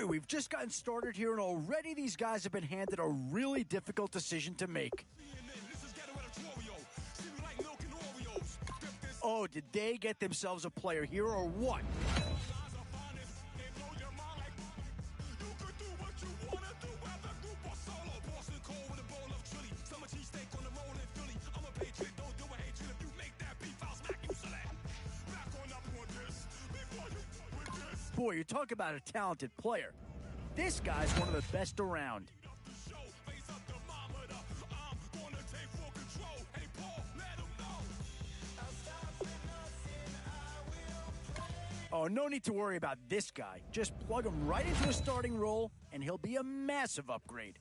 Boy, we've just gotten started here, and already these guys have been handed a really difficult decision to make. Oh, did they get themselves a player here or what? Boy, you talk about a talented player. This guy's one of the best around. Oh, no need to worry about this guy. Just plug him right into a starting role, and he'll be a massive upgrade.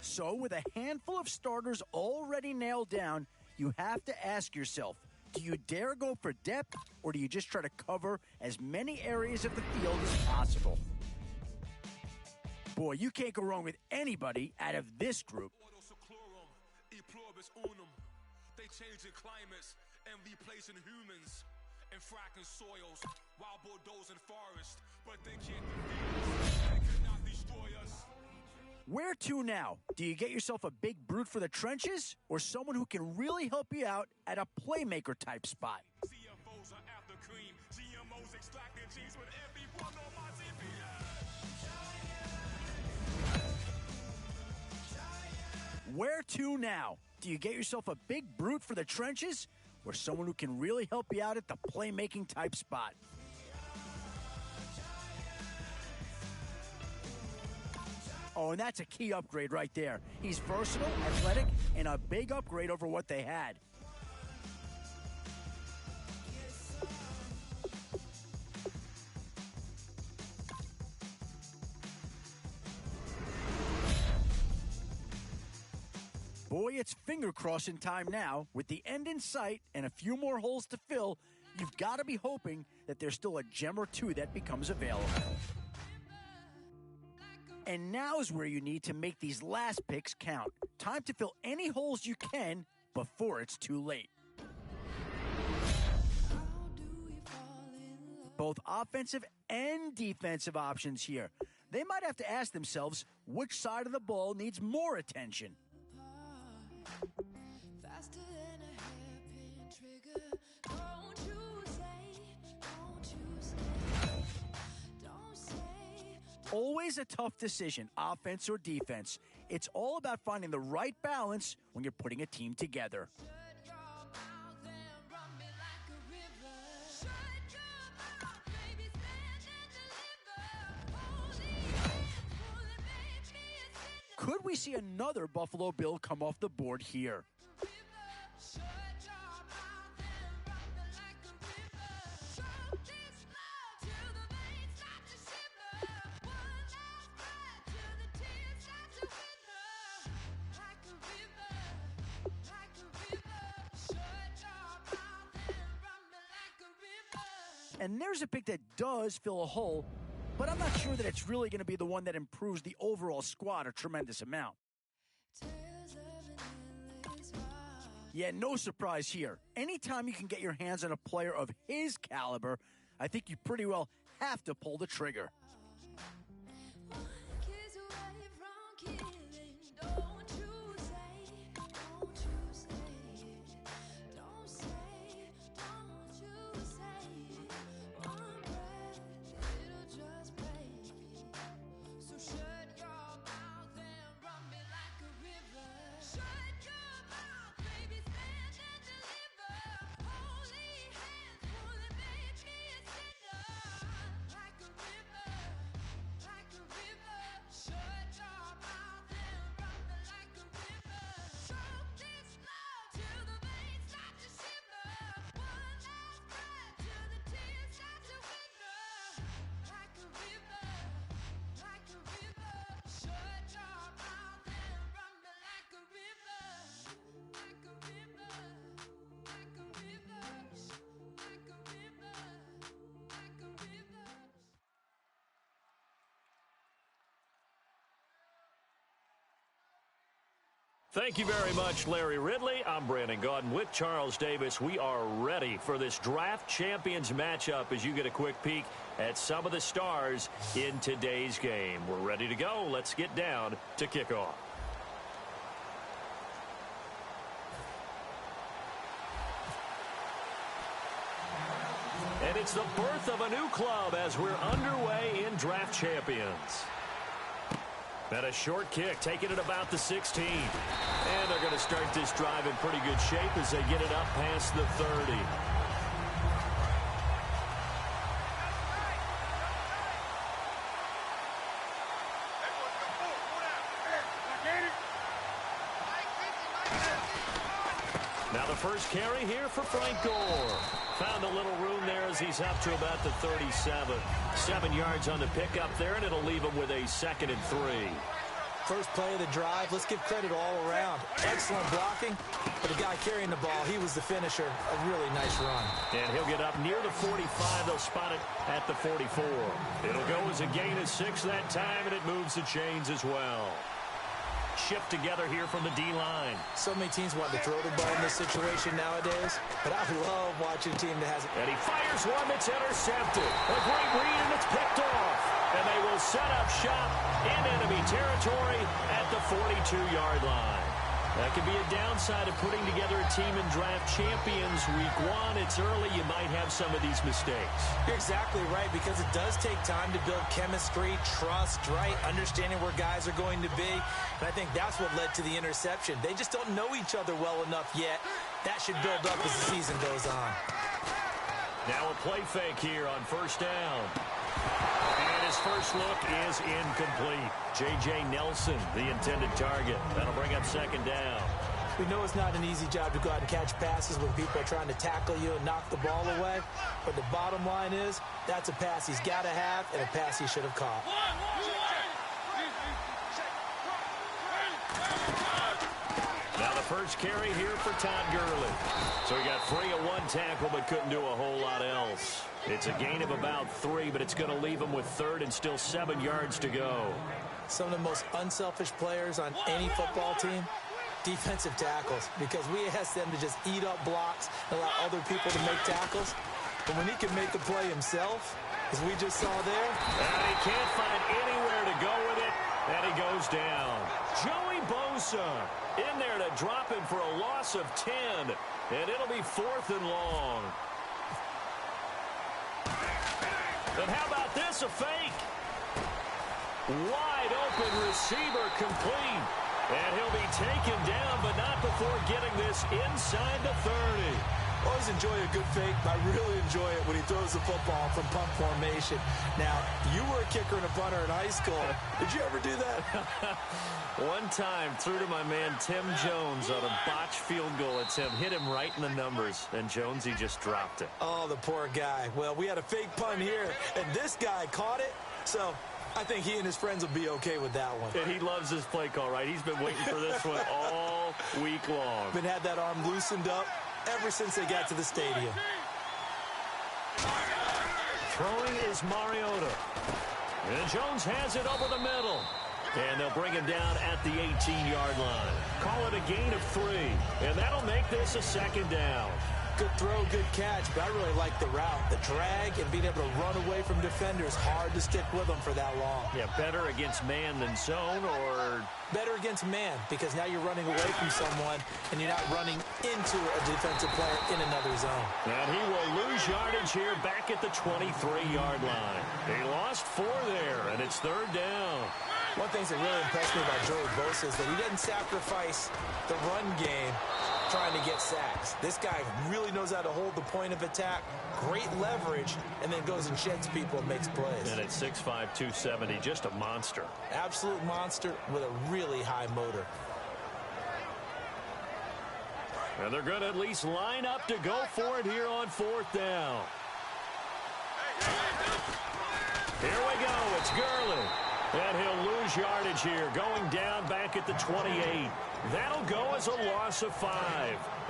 So, with a handful of starters already nailed down, you have to ask yourself, do you dare go for depth, or do you just try to cover as many areas of the field as possible? Boy, you can't go wrong with anybody out of this group. They changing climates and replacing humans and fracking soils while bulldozing forests, but they can't defeat us. They cannot destroy us. Where to now? Do you get yourself a big brute for the trenches, or someone who can really help you out at a playmaker type spot? CFOs are after cream. GMOs extracting cheese with everyone on my CPS. Where to now? Do you get yourself a big brute for the trenches, or someone who can really help you out at the playmaking type spot? Oh, and that's a key upgrade right there. He's versatile, athletic, and a big upgrade over what they had. Boy, it's finger crossing time now. With the end in sight and a few more holes to fill, you've got to be hoping that there's still a gem or two that becomes available. And now is where you need to make these last picks count. Time to fill any holes you can before it's too late. Both offensive and defensive options here. They might have to ask themselves which side of the ball needs more attention. Faster than a hairpin trigger. Don't you say, don't say. Always a tough decision, offense or defense. It's all about finding the right balance when you're putting a team together. Shut your mouth and run me like a river. Shut your mouth, baby, stand and deliver. Holy hands, pulling, make me a sinner. Could we see another Buffalo Bill come off the board here? Shut your mouth and run me like a river. Choke this love till the veins start to shiver. One last breath till the tears start to wither. Like a river, like a river. Shut your mouth and run me like a river. And there's a pick that does fill a hole, but I'm not sure that it's really going to be the one that improves the overall squad a tremendous amount. Tales of an endless ride. Yeah, no surprise here. Anytime you can get your hands on a player of his caliber, I think you pretty well have to pull the trigger. One kiss away from killing. Don't you say, don't you say, don't say, don't you say. One breath, it'll just break. So shut your mouth and run me like a river. Shut your mouth, baby, stand and deliver. Holy hands, pulling, make me a sinner. Like a river, Thank you very much, Larry Ridley. I'm Brandon Gaudin with Charles Davis. We are ready for this draft champions matchup as you get a quick peek at some of the stars in today's game. We're ready to go. Let's get down to kickoff. And it's the birth of a new club as we're underway in draft champions. And a short kick, taking it about the 16. And they're going to start this drive in pretty good shape as they get it up past the 30. Now the first carry here for Frank Gore. Found a little room there as he's up to about the 37. 7 yards on the pickup there, and it'll leave him with a 2nd and 3. First play of the drive, let's give credit all around. Excellent blocking, but the guy carrying the ball, he was the finisher. A really nice run. And he'll get up near the 45. They'll spot it at the 44. It'll go as a gain of 6 that time, and it moves the chains as well. Shift together here from the D-line. So many teams want to throw the ball in this situation nowadays, but I love watching a team that has it. And he fires one that's intercepted. A great read, and it's picked off. And they will set up shop in enemy territory at the 42-yard line. That could be a downside of putting together a team in draft champions week 1. It's early. You might have some of these mistakes. You're exactly right, because it does take time to build chemistry, trust, right? Understanding where guys are going to be. And I think that's what led to the interception. They just don't know each other well enough yet. That should build up as the season goes on. Now a play fake here on first down. And his first look is incomplete. J.J. Nelson, the intended target. That'll bring up 2nd down. We know it's not an easy job to go out and catch passes when people are trying to tackle you and knock the ball away. But the bottom line is, that's a pass he's got to have and a pass he should have caught. Now the first carry here for Todd Gurley. So he got free of 1 tackle but couldn't do a whole lot else. It's a gain of about 3, but it's going to leave him with 3rd and still 7 yards to go. Some of the most unselfish players on any football team, defensive tackles, because we ask them to just eat up blocks and allow other people to make tackles. But when he can make the play himself, as we just saw there. And he can't find anywhere to go with it, and he goes down. Joey Bosa in there to drop him for a loss of 10, and it'll be 4th and long. And how about this, a fake? Wide open receiver complete. And he'll be taken down, but not before getting this inside the 30. Always enjoy a good fake, but I really enjoy it when he throws the football from punt formation. Now, you were a kicker and a punter in high school. Did you ever do that? One time, threw to my man Tim Jones on a botched field goal attempt. Hit him right in the numbers, and Jonesy just dropped it. Oh, the poor guy. Well, we had a fake punt here, and this guy caught it, so I think he and his friends will be okay with that one. And he loves this play call, right? He's been waiting for this one all week long. Been had that arm loosened up ever since they got to the stadium. Throwing is Mariota. And Jones has it over the middle. And they'll bring him down at the 18-yard line. Call it a gain of 3. And that'll make this a 2nd down. Good throw, good catch, but I really like the route. The drag and being able to run away from defenders, hard to stick with them for that long. Yeah, better against man than zone, or better against man, because now you're running away from someone and you're not running into a defensive player in another zone. And he will lose yardage here back at the 23-yard line. He lost 4 there, and it's 3rd down. One thing that really impressed me about Joey Bosa is that he doesn't sacrifice the run game trying to get sacks. This guy really knows how to hold the point of attack, great leverage, and then goes and sheds people and makes plays. And at 6'5", 270, just a monster. Absolute monster with a really high motor. And they're going to at least line up to go for it here on 4th down. Here we go. It's Gurley. And he'll lose yardage here, going down back at the 28. That'll go as a loss of 5.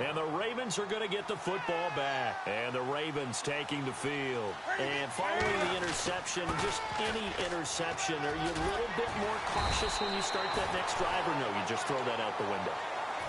And the Ravens are going to get the football back. And the Ravens taking the field. And following the interception, just any interception, are you a little bit more cautious when you start that next drive, or no, you just throw that out the window?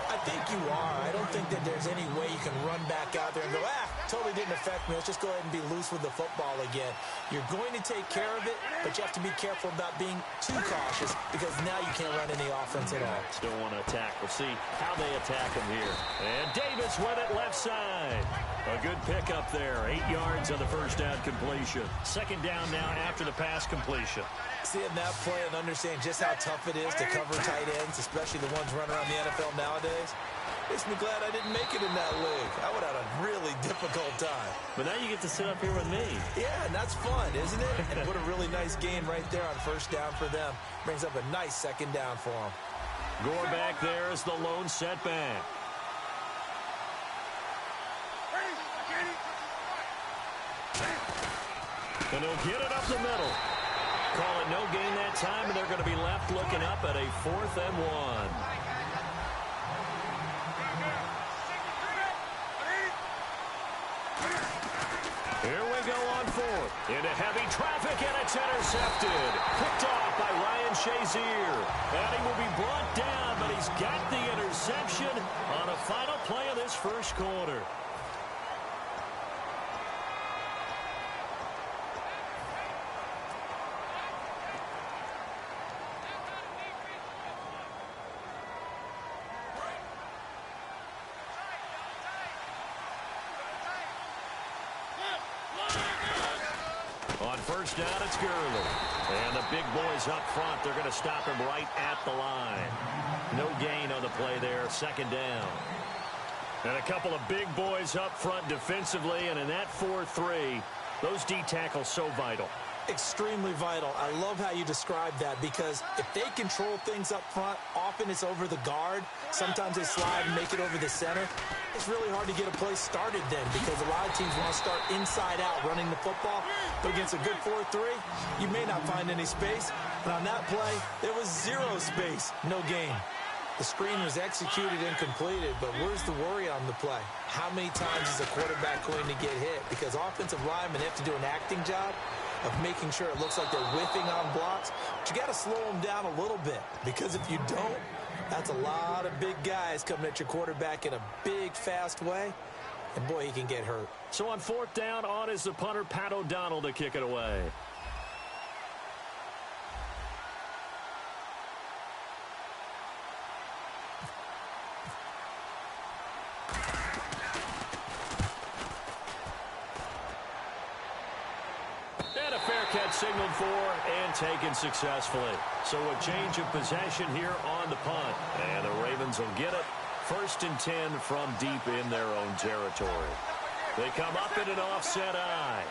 I think you are. I don't think that there's any way you can run back out there and go, totally didn't affect me. Let's just go ahead and be loose with the football again. You're going to take care of it, but you have to be careful about being too cautious because now you can't run any offense at all. Still want to attack. We'll see how they attack him here. And Davis with it left side. A good pickup there. 8 yards on the first down completion. Second down now after the pass completion. Seeing that play and understanding just how tough it is to cover tight ends, especially the ones running around the NFL nowadays, makes me glad I didn't make it in that league. I would have had a really difficult time. But now you get to sit up here with me. Yeah, and that's fun, isn't it? And what a really nice gain right there on first down for them. Brings up a nice second down for them. Gore back there is the lone setback. And he'll get it up the middle. Call it no gain that time, and they're going to be left looking up at a 4th and 1. Here we go on 4th. Into heavy traffic, and it's intercepted. Picked off by Ryan Shazier. And he will be brought down, but he's got the interception on a final play of this first quarter. On first down, it's Gurley. And the big boys up front, they're going to stop him right at the line. No gain on the play there, second down. And a couple of big boys up front defensively, and in that 4-3, those D tackles so vital. Extremely vital. I love how you describe that because if they control things up front, often it's over the guard. Sometimes they slide and make it over the center. It's really hard to get a play started then because a lot of teams want to start inside out running the football. But against a good 4-3, you may not find any space. And on that play, there was zero space, no gain. The screen was executed and completed, but where's the worry on the play? How many times is a quarterback going to get hit? Because offensive linemen have to do an acting job of making sure it looks like they're whiffing on blocks. But you got to slow them down a little bit because if you don't, that's a lot of big guys coming at your quarterback in a big, fast way. And, boy, he can get hurt. So on 4th down, on is the punter, Pat O'Donnell, to kick it away. And a fair catch signaled for and taken successfully. So a change of possession here on the punt. And the Ravens will get it. 1st and 10 from deep in their own territory. They come up in an offset eye.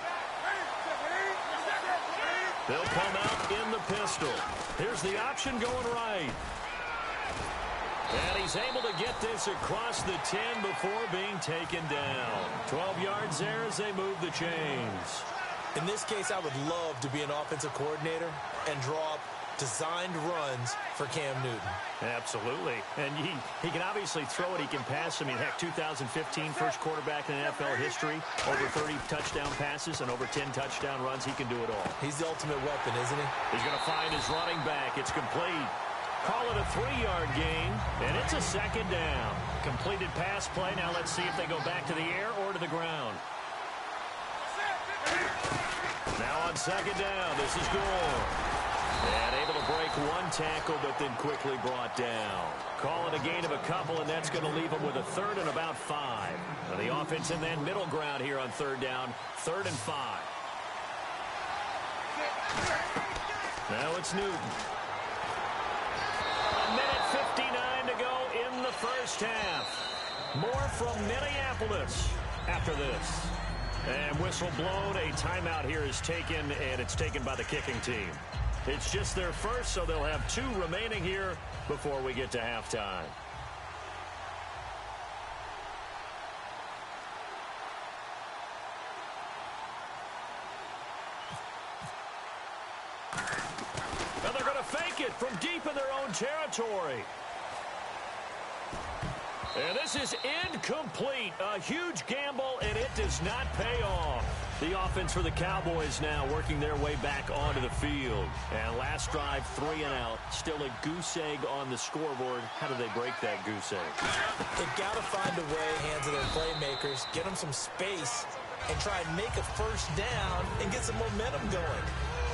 They'll come out in the pistol. Here's the option going right. And he's able to get this across the 10 before being taken down. 12 yards there as they move the chains. In this case, I would love to be an offensive coordinator and draw up designed runs for Cam Newton. Absolutely. And he can obviously throw it. He can pass. I mean, heck, 2015 first quarterback in NFL history. Over 30 touchdown passes and over 10 touchdown runs. He can do it all. He's the ultimate weapon, isn't he? He's going to find his running back. It's complete. Call it a 3-yard gain, and it's a second down. Completed pass play. Now let's see if they go back to the air or to the ground. Now on second down, this is Gore. And able to break one tackle, but then quickly brought down. Call it a gain of a couple, and that's going to leave them with a 3rd and about 5. And the offense in that middle ground here on 3rd down, 3rd and 5. Now it's Newton. A minute 59 to go in the first half. More from Minneapolis after this. And whistle blown, a timeout here is taken, and it's taken by the kicking team. It's just their first, so they'll have 2 remaining here before we get to halftime. And they're going to fake it from deep in their own territory. And this is incomplete. A huge gamble, and it does not pay off. The offense for the Cowboys now working their way back onto the field. And last drive, 3 and out. Still a goose egg on the scoreboard. How do they break that goose egg? They've got to find a way, hands of their playmakers, get them some space, and try and make a first down and get some momentum going.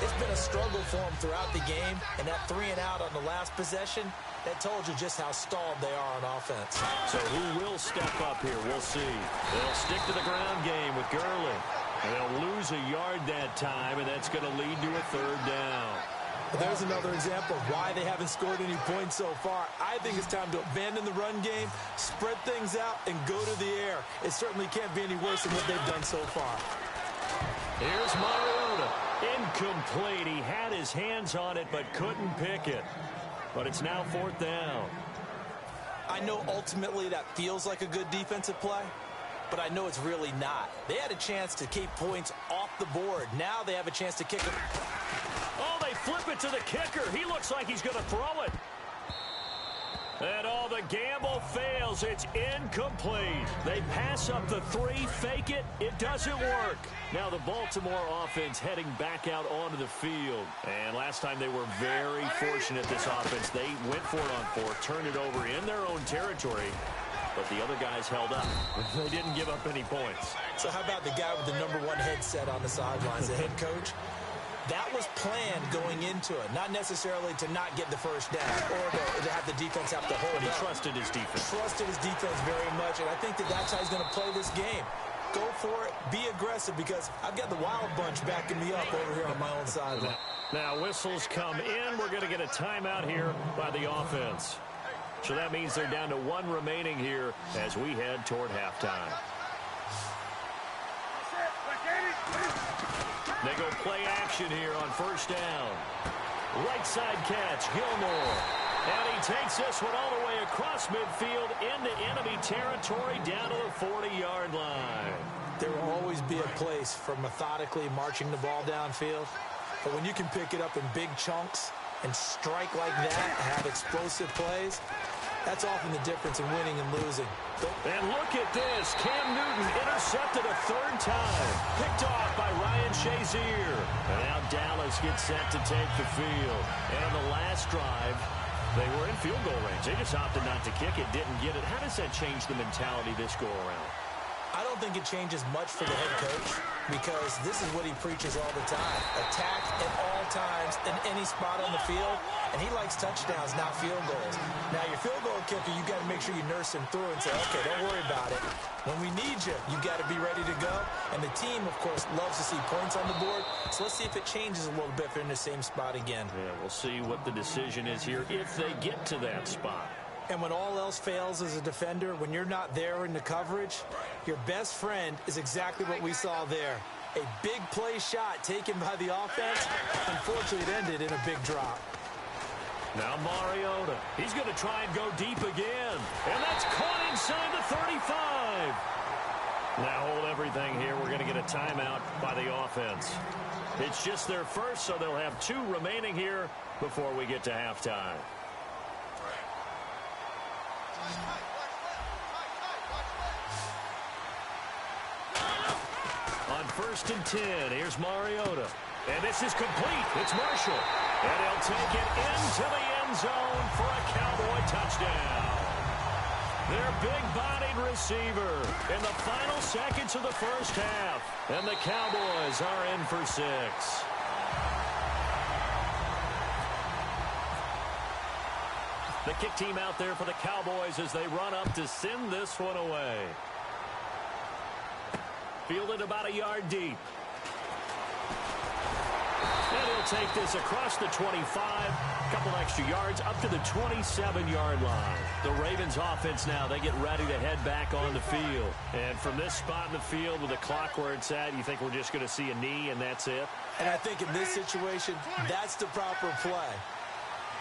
It's been a struggle for them throughout the game, and that 3 and out on the last possession, that told you just how stalled they are on offense. So who will step up here? We'll see. They'll stick to the ground game with Gurley. And they'll lose a yard that time, and that's going to lead to a 3rd down. But there's another example of why they haven't scored any points so far. I think it's time to abandon the run game, spread things out, and go to the air. It certainly can't be any worse than what they've done so far. Here's Mariota. Incomplete. He had his hands on it but couldn't pick it. But it's now 4th down. I know ultimately that feels like a good defensive play, but I know it's really not. They had a chance to keep points off the board. Now they have a chance to kick it. Oh, they flip it to the kicker. He looks like he's going to throw it. And the gamble fails. It's incomplete. They pass up the 3, fake it. It doesn't work. Now the Baltimore offense heading back out onto the field. And last time they were very fortunate, this offense. They went for it on 4th, turned it over in their own territory. But the other guys held up. They didn't give up any points. So how about the guy with the #1 headset on the sidelines, the head coach? That was planned going into it, not necessarily to not get the first down or to have the defense have to hold But he up. trusted his defense. Trusted his defense very much, and I think that's how he's going to play this game. Go for it, be aggressive, because I've got the Wild Bunch backing me up over here on my own sideline. Now whistles come in. We're going to get a timeout here by the offense. So that means they're down to 1 remaining here as we head toward halftime. They go play action here on 1st down. Right side catch, Gilmore. And he takes this one all the way across midfield into enemy territory down to the 40-yard line. There will always be a place for methodically marching the ball downfield. But when you can pick it up in big chunks and strike like that, have explosive plays, that's often the difference in winning and losing. And look at this. Cam Newton intercepted a 3rd time. Picked off by Ryan Shazier. And now Dallas gets set to take the field. And on the last drive, they were in field goal range. They just opted not to kick it, didn't get it. How does that change the mentality this go around? I don't think it changes much for the head coach, because this is what he preaches all the time. Attack at all times in any spot on the field, and he likes touchdowns, not field goals. Now, your field goal kicker, you got to make sure you nurse him through and say, okay, don't worry about it. When we need you, you got to be ready to go. And the team, of course, loves to see points on the board. So let's see if it changes a little bit if they're in the same spot again. Yeah, we'll see what the decision is here if they get to that spot. And when all else fails as a defender, when you're not there in the coverage, your best friend is exactly what we saw there. A big play shot taken by the offense. Unfortunately, it ended in a big drop. Now Mariota. He's going to try and go deep again. And that's caught inside the 35. Now hold everything here. We're going to get a timeout by the offense. It's just their first, so they'll have 2 remaining here before we get to halftime. On 1st and 10, here's Mariota. And this is complete. It's Marshall. And he'll take it into the end zone for a Cowboy touchdown. Their big-bodied receiver in the final seconds of the first half. And the Cowboys are in for 6. The kick team out there for the Cowboys as they run up to send this one away. Fielded about a yard deep. And he'll take this across the 25, a couple extra yards up to the 27-yard line. The Ravens offense now, they get ready to head back on the field. And from this spot in the field with the clock where it's at, you think we're just going to see a knee and that's it? And I think in this situation, that's the proper play.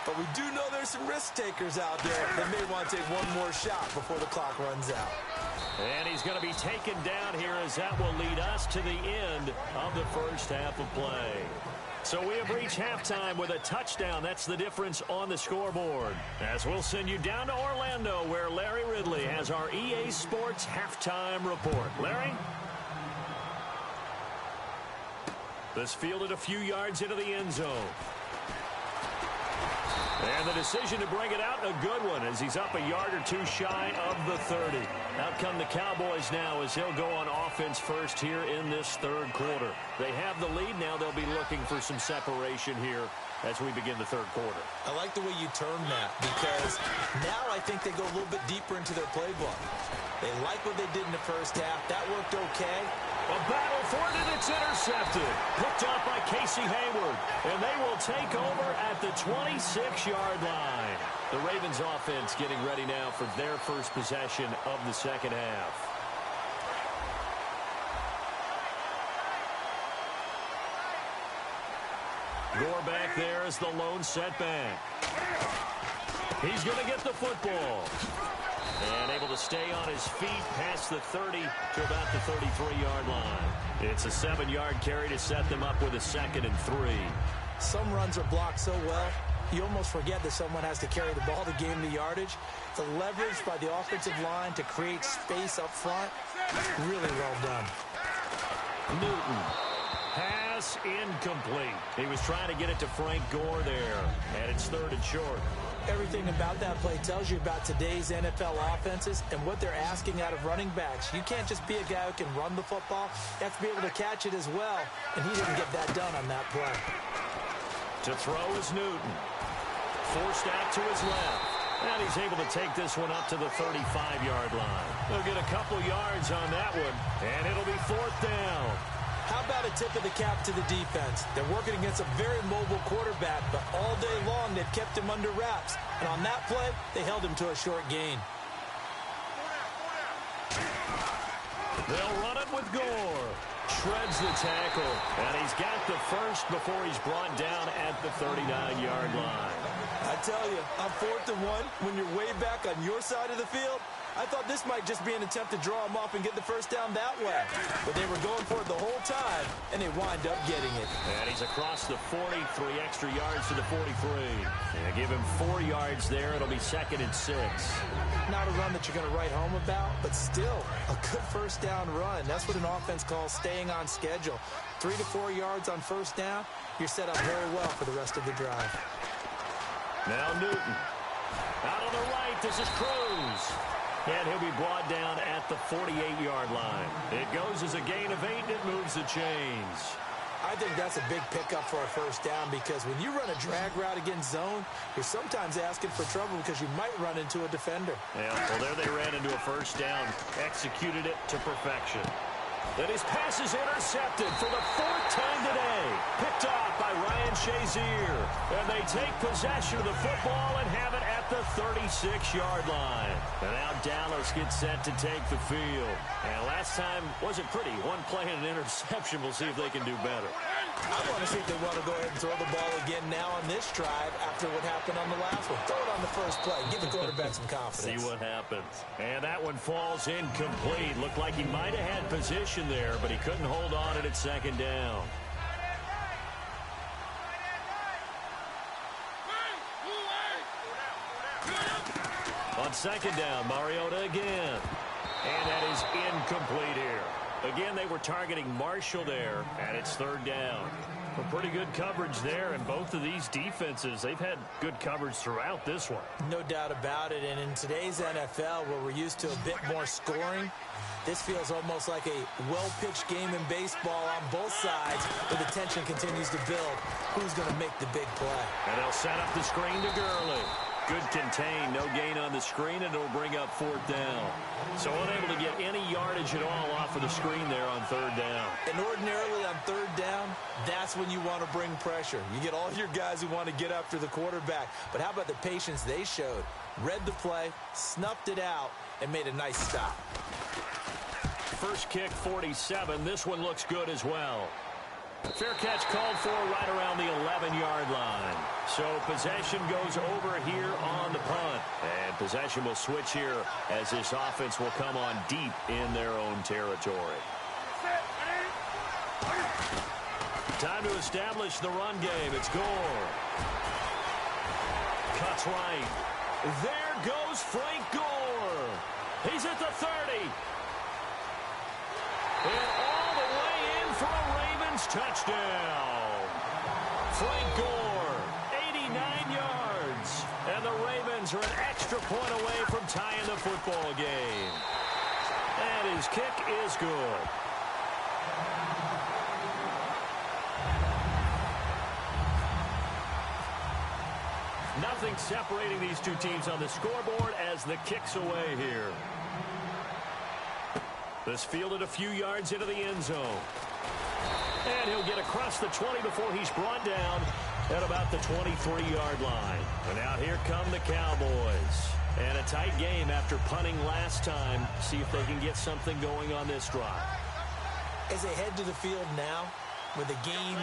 But we do know there's some risk takers out there that may want to take one more shot before the clock runs out. And he's going to be taken down here as that will lead us to the end of the first half of play. So we have reached halftime with a touchdown. That's the difference on the scoreboard. As we'll send you down to Orlando where Larry Ridley has our EA Sports halftime report. Larry? This fielded a few yards into the end zone. And the decision to bring it out, a good one, as he's up a yard or two shy of the 30. Out come the Cowboys now as he'll go on offense first here in this third quarter. They have the lead. Now they'll be looking for some separation here as we begin the third quarter. I like the way you term that, because now I think they go a little bit deeper into their playbook. They like what they did in the first half. That worked okay. A battle for it, and it's intercepted. Picked up by Casey Hayward. And they will take over at the 26-yard line. The Ravens offense getting ready now for their first possession of the second half. Gore back there as the lone setback. He's going to get the football. And able to stay on his feet past the 30 to about the 33-yard line. It's a 7-yard carry to set them up with a 2nd and 3. Some runs are blocked so well, you almost forget that someone has to carry the ball to gain the yardage. The leverage by the offensive line to create space up front, really well done. Newton. Pass incomplete. He was trying to get it to Frank Gore there. And it's 3rd and short. Everything about that play tells you about today's NFL offenses and what they're asking out of running backs. You can't just be a guy who can run the football. You have to be able to catch it as well, and he didn't get that done on that play. To throw is Newton. Forced out to his left. And he's able to take this one up to the 35-yard line. They'll get a couple yards on that one, and it'll be 4th down. How about a tip of the cap to the defense? They're working against a very mobile quarterback, but all day long they've kept him under wraps. And on that play, they held him to a short gain. They'll run it with Gore. Shreds the tackle. And he's got the first before he's brought down at the 39-yard line. I tell you, on 4th and 1, when you're way back on your side of the field, I thought this might just be an attempt to draw him off and get the first down that way. But they were going for it the whole time, and they wind up getting it. And he's across the 40, 3 extra yards to the 43. And give him 4 yards there. It'll be 2nd and 6. Not a run that you're going to write home about, but still a good first down run. That's what an offense calls staying on schedule. 3 to 4 yards on first down, you're set up very well for the rest of the drive. Now Newton. Out on the right, this is Cruz. And he'll be brought down at the 48-yard line. It goes as a gain of 8, and it moves the chains. I think that's a big pickup for a first down, because when you run a drag route against zone, you're sometimes asking for trouble because you might run into a defender. Yeah, well, there they ran into a first down, executed it to perfection. Then his pass is intercepted for the 4th time today. Picked off by Ryan Shazier. And they take possession of the football and have it at the 36-yard line. And now Dallas gets set to take the field. And last time wasn't pretty. One play and an interception. We'll see if they can do better. I want to see if they want to go ahead and throw the ball again now on this drive after what happened on the last one. Throw it on the first play. Give the quarterback some confidence. See what happens. And that one falls incomplete. Looked like he might have had position there, but he couldn't hold on at 2nd down. On 2nd down, Mariota again. And that is incomplete here. Again, they were targeting Marshall there, and it's 3rd down. Some pretty good coverage there, and both of these defenses, they've had good coverage throughout this one. No doubt about it, and in today's NFL, where we're used to a bit more scoring, this feels almost like a well-pitched game in baseball on both sides, where the tension continues to build. Who's going to make the big play? And they'll set up the screen to Gurley. Good contain, no gain on the screen, and it'll bring up 4th down. So unable to get any yardage at all off of the screen there on 3rd down. And ordinarily on 3rd down, that's when you want to bring pressure. You get all your guys who want to get after the quarterback. But how about the patience they showed? Read the play, snuffed it out, and made a nice stop. First kick, 47. This one looks good as well. Fair catch called for right around the 11-yard line. So possession goes over here on the punt. And possession will switch here as this offense will come on deep in their own territory. Time to establish the run game. It's Gore. Cuts right. There goes Frank Gore. He's at the 30. And all the way in for a Ravens Ravens touchdown. Frank Gore, 89 yards. And the Ravens are an extra point away from tying the football game. And his kick is good. Nothing separating these two teams on the scoreboard as the kick's away here. This fielded a few yards into the end zone. And he'll get across the 20 before he's brought down at about the 23-yard line. And out here come the Cowboys. And a tight game after punting last time. See if they can get something going on this drive. As they head to the field now, with the game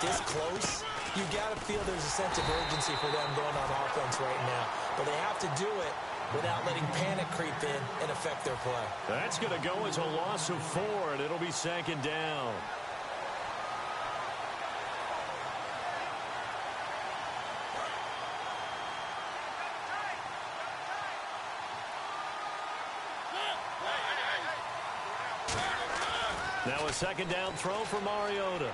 this close, you got to feel there's a sense of urgency for them going on offense right now. But they have to do it without letting panic creep in and affect their play. That's going to go as a loss of 4, and it'll be second down. Now a second down throw for Mariota.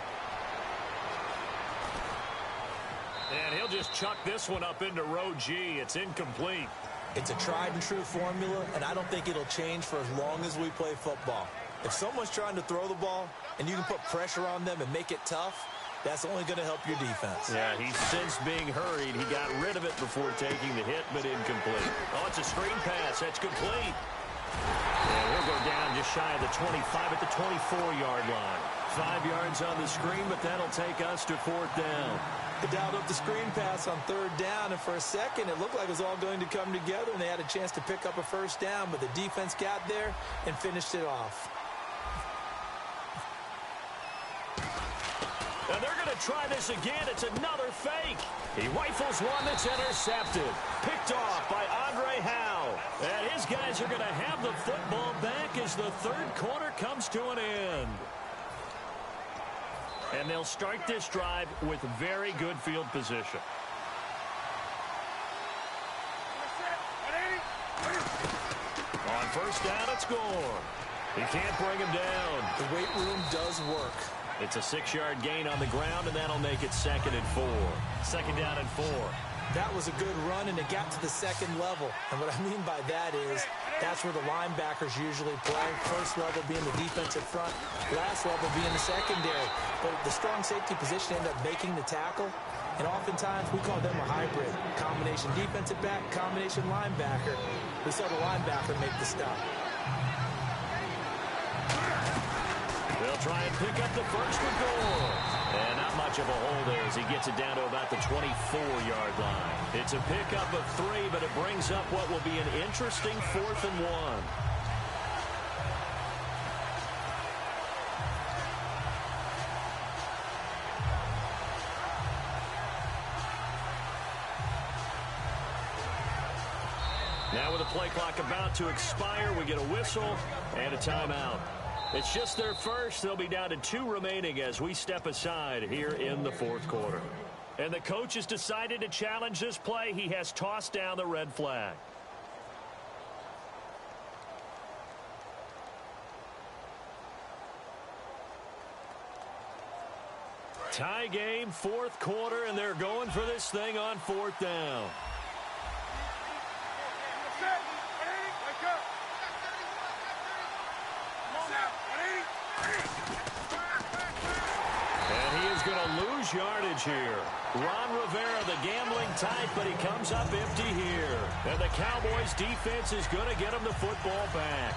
And he'll just chuck this one up into row G. It's incomplete. It's a tried-and-true formula, and I don't think it'll change for as long as we play football. If someone's trying to throw the ball and you can put pressure on them and make it tough, that's only going to help your defense. Yeah, he's since being hurried. He got rid of it before taking the hit, but incomplete. Oh, it's a screen pass. That's complete. And he'll go down just shy of the 25 at the 24-yard line. 5 yards on the screen, but that'll take us to 4th down. They dialed up the screen pass on 3rd down, and for a second it looked like it was all going to come together, and they had a chance to pick up a first down, but the defense got there and finished it off. And they're going to try this again. It's another fake. He rifles one that's intercepted. Picked off by Andre Howe. And his guys are going to have the football back as the 3rd quarter comes to an end. And they'll start this drive with very good field position. On first down, it's Gore. He can't bring him down. The weight room does work. It's a 6-yard gain on the ground, and that'll make it 2nd and 4. 2nd down and 4. That was a good run, and it got to the 2nd level. And what I mean by that is that's where the linebackers usually play. First level being the defensive front, last level being the secondary. But the strong safety position ended up making the tackle, and oftentimes we call them a hybrid. Combination defensive back, combination linebacker. We saw the linebacker make the stop. They'll try and pick up the first with Gore. And not much of a hole there as he gets it down to about the 24-yard line. It's a pickup of 3, but it brings up what will be an interesting 4th and 1. Now with the play clock about to expire, we get a whistle and a timeout. It's just their first. They'll be down to 2 remaining as we step aside here in the 4th quarter. And the coach has decided to challenge this play. He has tossed down the red flag. Tie game, 4th quarter, and they're going for this thing on 4th down. Going to lose yardage here. Ron Rivera, the gambling type, but he comes up empty here. And the Cowboys defense is going to get him the football back.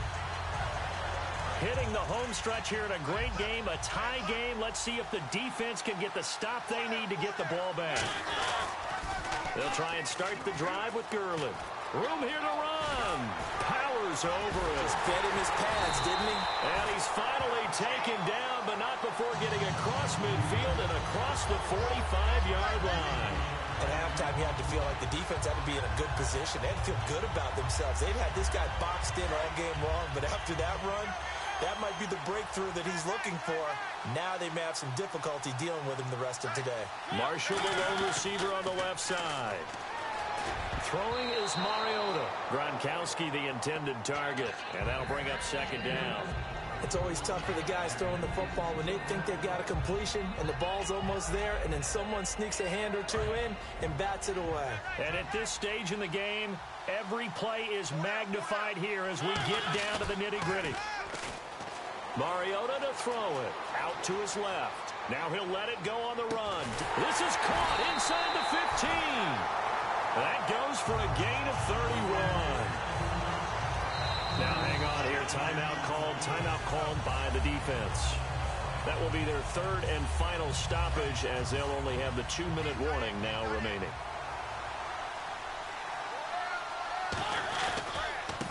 Hitting the home stretch here in a great game, a tie game. Let's see if the defense can get the stop they need to get the ball back. They'll try and start the drive with Gurley. Room here to run. Powers over it. Just fed him his pads, didn't he? And he's finally taken down, but not before getting across midfield and across the 45-yard line. At halftime, you had to feel like the defense had to be in a good position. They had to feel good about themselves. They'd had this guy boxed in all game long, but after that run, that might be the breakthrough that he's looking for. Now they may have some difficulty dealing with him the rest of today. Marshall, the lone receiver on the left side. Throwing is Mariota. Gronkowski, the intended target. And that'll bring up 2nd down. It's always tough for the guys throwing the football when they think they've got a completion and the ball's almost there, and then someone sneaks a hand or two in and bats it away. And at this stage in the game, every play is magnified here as we get down to the nitty-gritty. Mariota to throw it. Out to his left. Now he'll let it go on the run. This is caught inside the 15. That goes for a gain of 31. Now hang on here. Timeout called by the defense. That will be their third and final stoppage as they'll only have the 2-minute warning now remaining.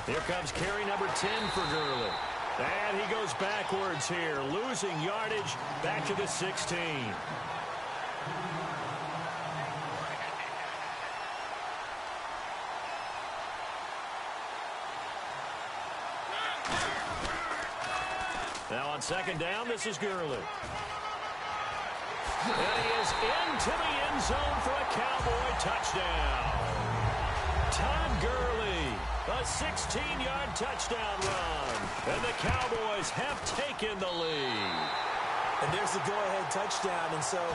Here comes carry number 10 for Gurley. And he goes backwards here, losing yardage back to the 16. Now on second down, this is Gurley. And he is into the end zone for a Cowboy touchdown. Todd Gurley, a 16-yard touchdown run. And the Cowboys have taken the lead. And there's the go-ahead touchdown, and so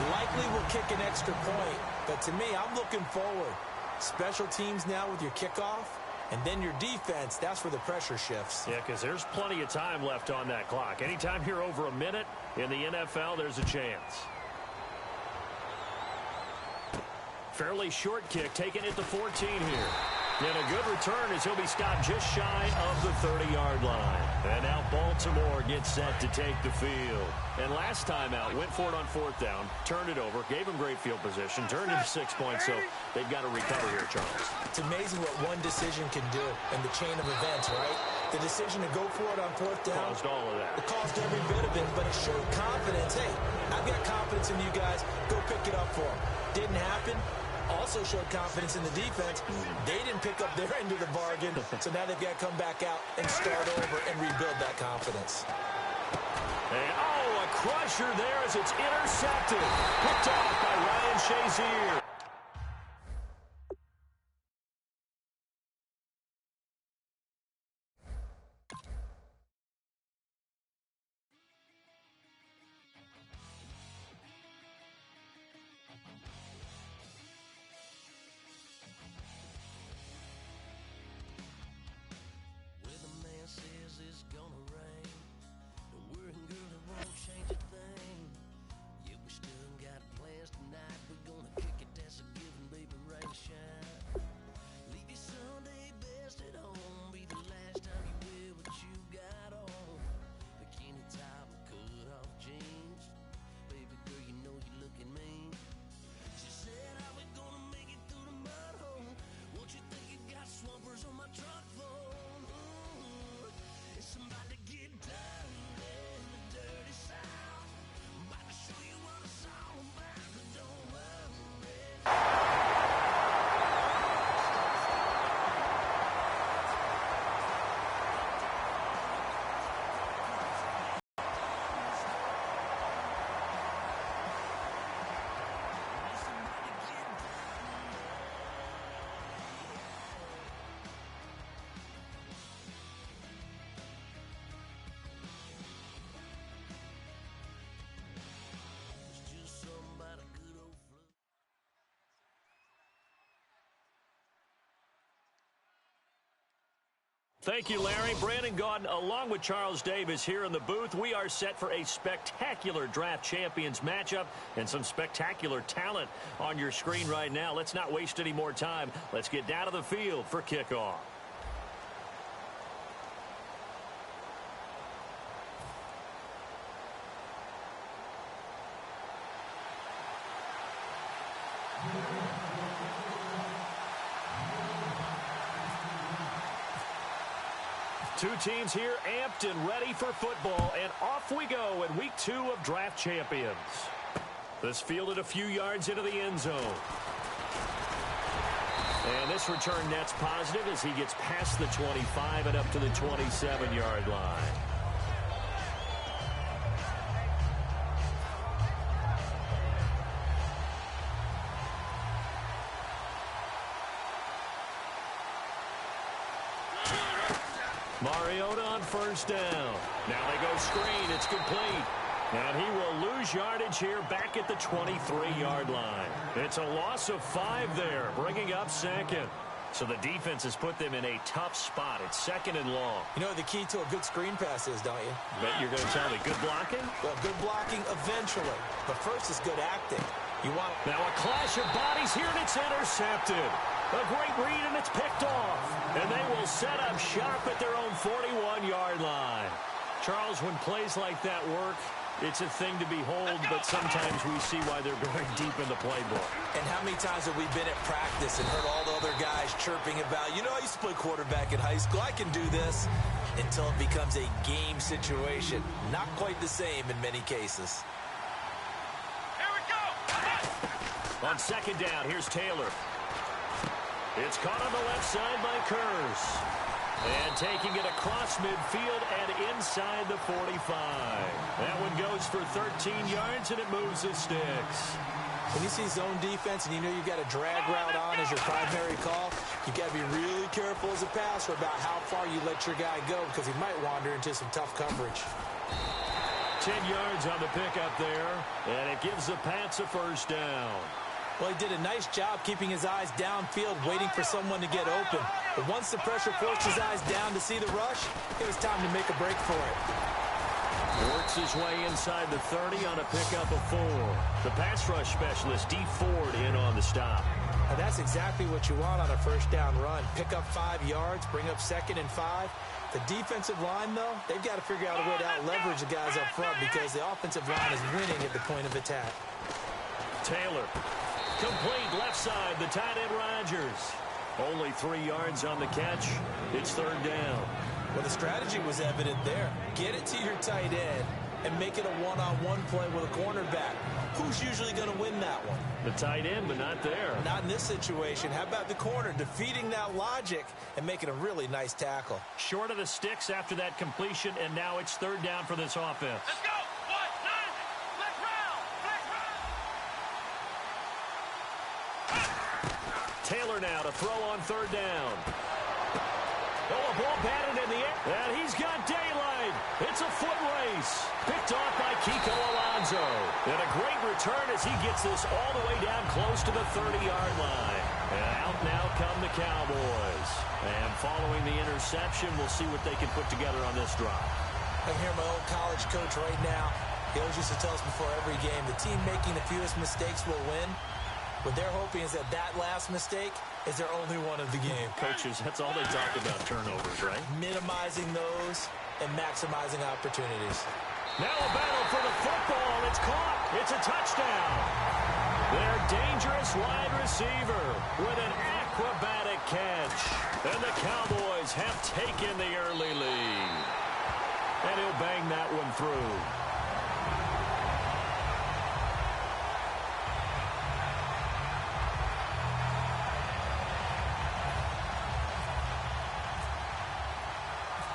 likely we'll kick an extra point. But to me, I'm looking forward. Special teams now with your kickoff. And then your defense, that's where the pressure shifts. Yeah, because there's plenty of time left on that clock. Anytime you're over a minute in the NFL, there's a chance. Fairly short kick, taking it to 14 here. And a good return as he'll be stopped just shy of the 30-yard line. And now Baltimore gets set to take the field. And last time out, went for it on fourth down, turned it over, gave him great field position, turned into 6 points, so they've got to recover here, Charles. It's amazing what one decision can do in the chain of events, right? The decision to go for it on fourth down. Caused all of that. It caused every bit of it, but it showed confidence. Hey, I've got confidence in you guys. Go pick it up for them. Didn't happen. Also showed confidence in the defense. They didn't pick up their end of the bargain, so now they've got to come back out and start over and rebuild that confidence. And, a crusher there as it's intercepted. Picked off by Ryan Shazier. Thank you, Larry. Brandon Gaudin, along with Charles Davis here in the booth. We are set for a spectacular draft champions matchup and some spectacular talent on your screen right now. Let's not waste any more time. Let's get down to the field for kickoff. Two teams here amped and ready for football, and off we go in week 2 of Draft Champions. This fielded a few yards into the end zone. And this return net's positive as he gets past the 25 and up to the 27-yard line. Mariota on first down. Now they go screen. It's complete. And he will lose yardage here back at the 23-yard line. It's a loss of 5 there, bringing up second. So the defense has put them in a tough spot. It's second and long. You know what the key to a good screen pass is, don't you? Bet you're going to tell me good blocking? Well, good blocking eventually. But first is good acting. Now a clash of bodies here, and it's intercepted. A great read, and it's picked off. And they will set up shop at their own 41-yard line. Charles, when plays like that work, it's a thing to behold, but sometimes we see why they're going deep in the playbook. And how many times have we been at practice and heard all the other guys chirping about, you know, I used to play quarterback in high school, I can do this, until it becomes a game situation. Not quite the same in many cases. Here we go! On second down, here's Taylor. It's caught on the left side by Kurz. And taking it across midfield and inside the 45. That one goes for 13 yards, and it moves the sticks. When you see zone defense and you know you've got a drag route on as your primary call, you've got to be really careful as a passer about how far you let your guy go because he might wander into some tough coverage. 10 yards on the pickup there, and it gives the Pats a first down. Well, he did a nice job keeping his eyes downfield, waiting for someone to get open. But once the pressure forced his eyes down to see the rush, it was time to make a break for it. Works his way inside the 30 on a pickup of 4. The pass rush specialist, Dee Ford, in on the stop. And that's exactly what you want on a first down run. Pick up 5 yards, bring up 2nd and 5. The defensive line, though, they've got to figure out a way to out-leverage the guys up front because the offensive line is winning at the point of attack. Taylor. Complete left side, the tight end Rodgers. Only 3 yards on the catch. It's third down. Well, the strategy was evident there. Get it to your tight end and make it a one-on-one play with a cornerback. Who's usually going to win that one? The tight end, but not there. Not in this situation. How about the corner defeating that logic and making a really nice tackle? Short of the sticks after that completion, and now it's third down for this offense. Let's go! Taylor now to throw on third down. Oh, a ball batted in the air. And he's got daylight. It's a foot race. Picked off by Kiko Alonso. And a great return as he gets this all the way down close to the 30-yard line. And out now come the Cowboys. And following the interception, we'll see what they can put together on this drive. I can hear my old college coach right now. He always used to tell us before every game, the team making the fewest mistakes will win. What they're hoping is that last mistake is their only one of the game. Coaches, that's all they talk about, turnovers, right? Minimizing those and maximizing opportunities. Now a battle for the football. It's caught. It's a touchdown. Their dangerous wide receiver with an acrobatic catch. And the Cowboys have taken the early lead. And he'll bang that one through.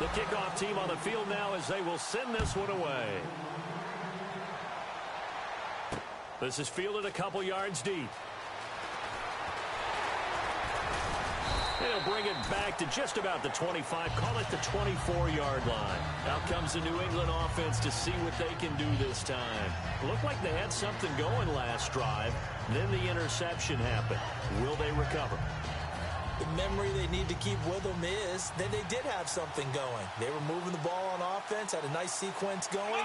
The kickoff team on the field now as they will send this one away. This is fielded a couple yards deep. They'll bring it back to just about the 25, call it the 24-yard line. Out comes the New England offense to see what they can do this time. Looked like they had something going last drive. Then the interception happened. Will they recover? The memory they need to keep with them is that they did have something going. They were moving the ball on offense, had a nice sequence going.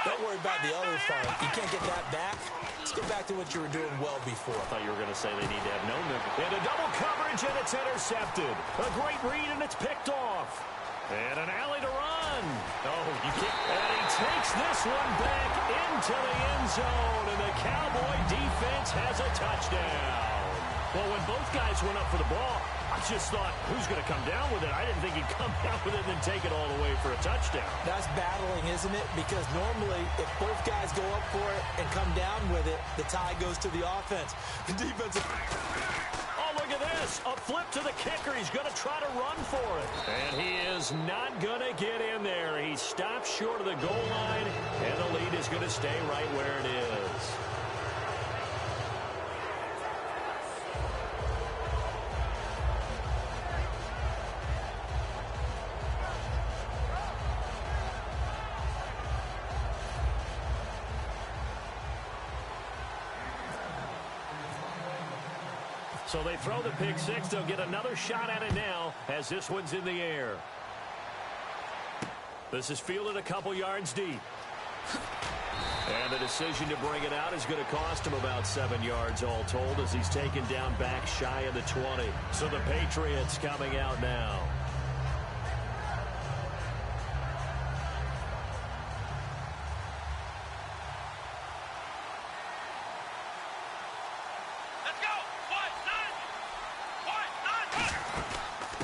Don't worry about the other part. You can't get that back. Let's get back to what you were doing well before. I thought you were going to say they need to have no memory. And a double coverage, and it's intercepted. A great read, and it's picked off. And an alley to run. Oh, you can't. And he takes this one back into the end zone, and the Cowboy defense has a touchdown. Well, when both guys went up for the ball, I just thought, who's going to come down with it? I didn't think he'd come down with it and then take it all the way for a touchdown. That's battling, isn't it? Because normally, if both guys go up for it and come down with it, the tie goes to the offense. The defensive... Oh, look at this. A flip to the kicker. He's going to try to run for it. And he is not going to get in there. He stops short of the goal line, and the lead is going to stay right where it is. So they throw the pick six. They'll get another shot at it now as this one's in the air. This is fielded a couple yards deep. And the decision to bring it out is going to cost him about 7 yards all told as he's taken down back shy of the 20. So the Patriots coming out now.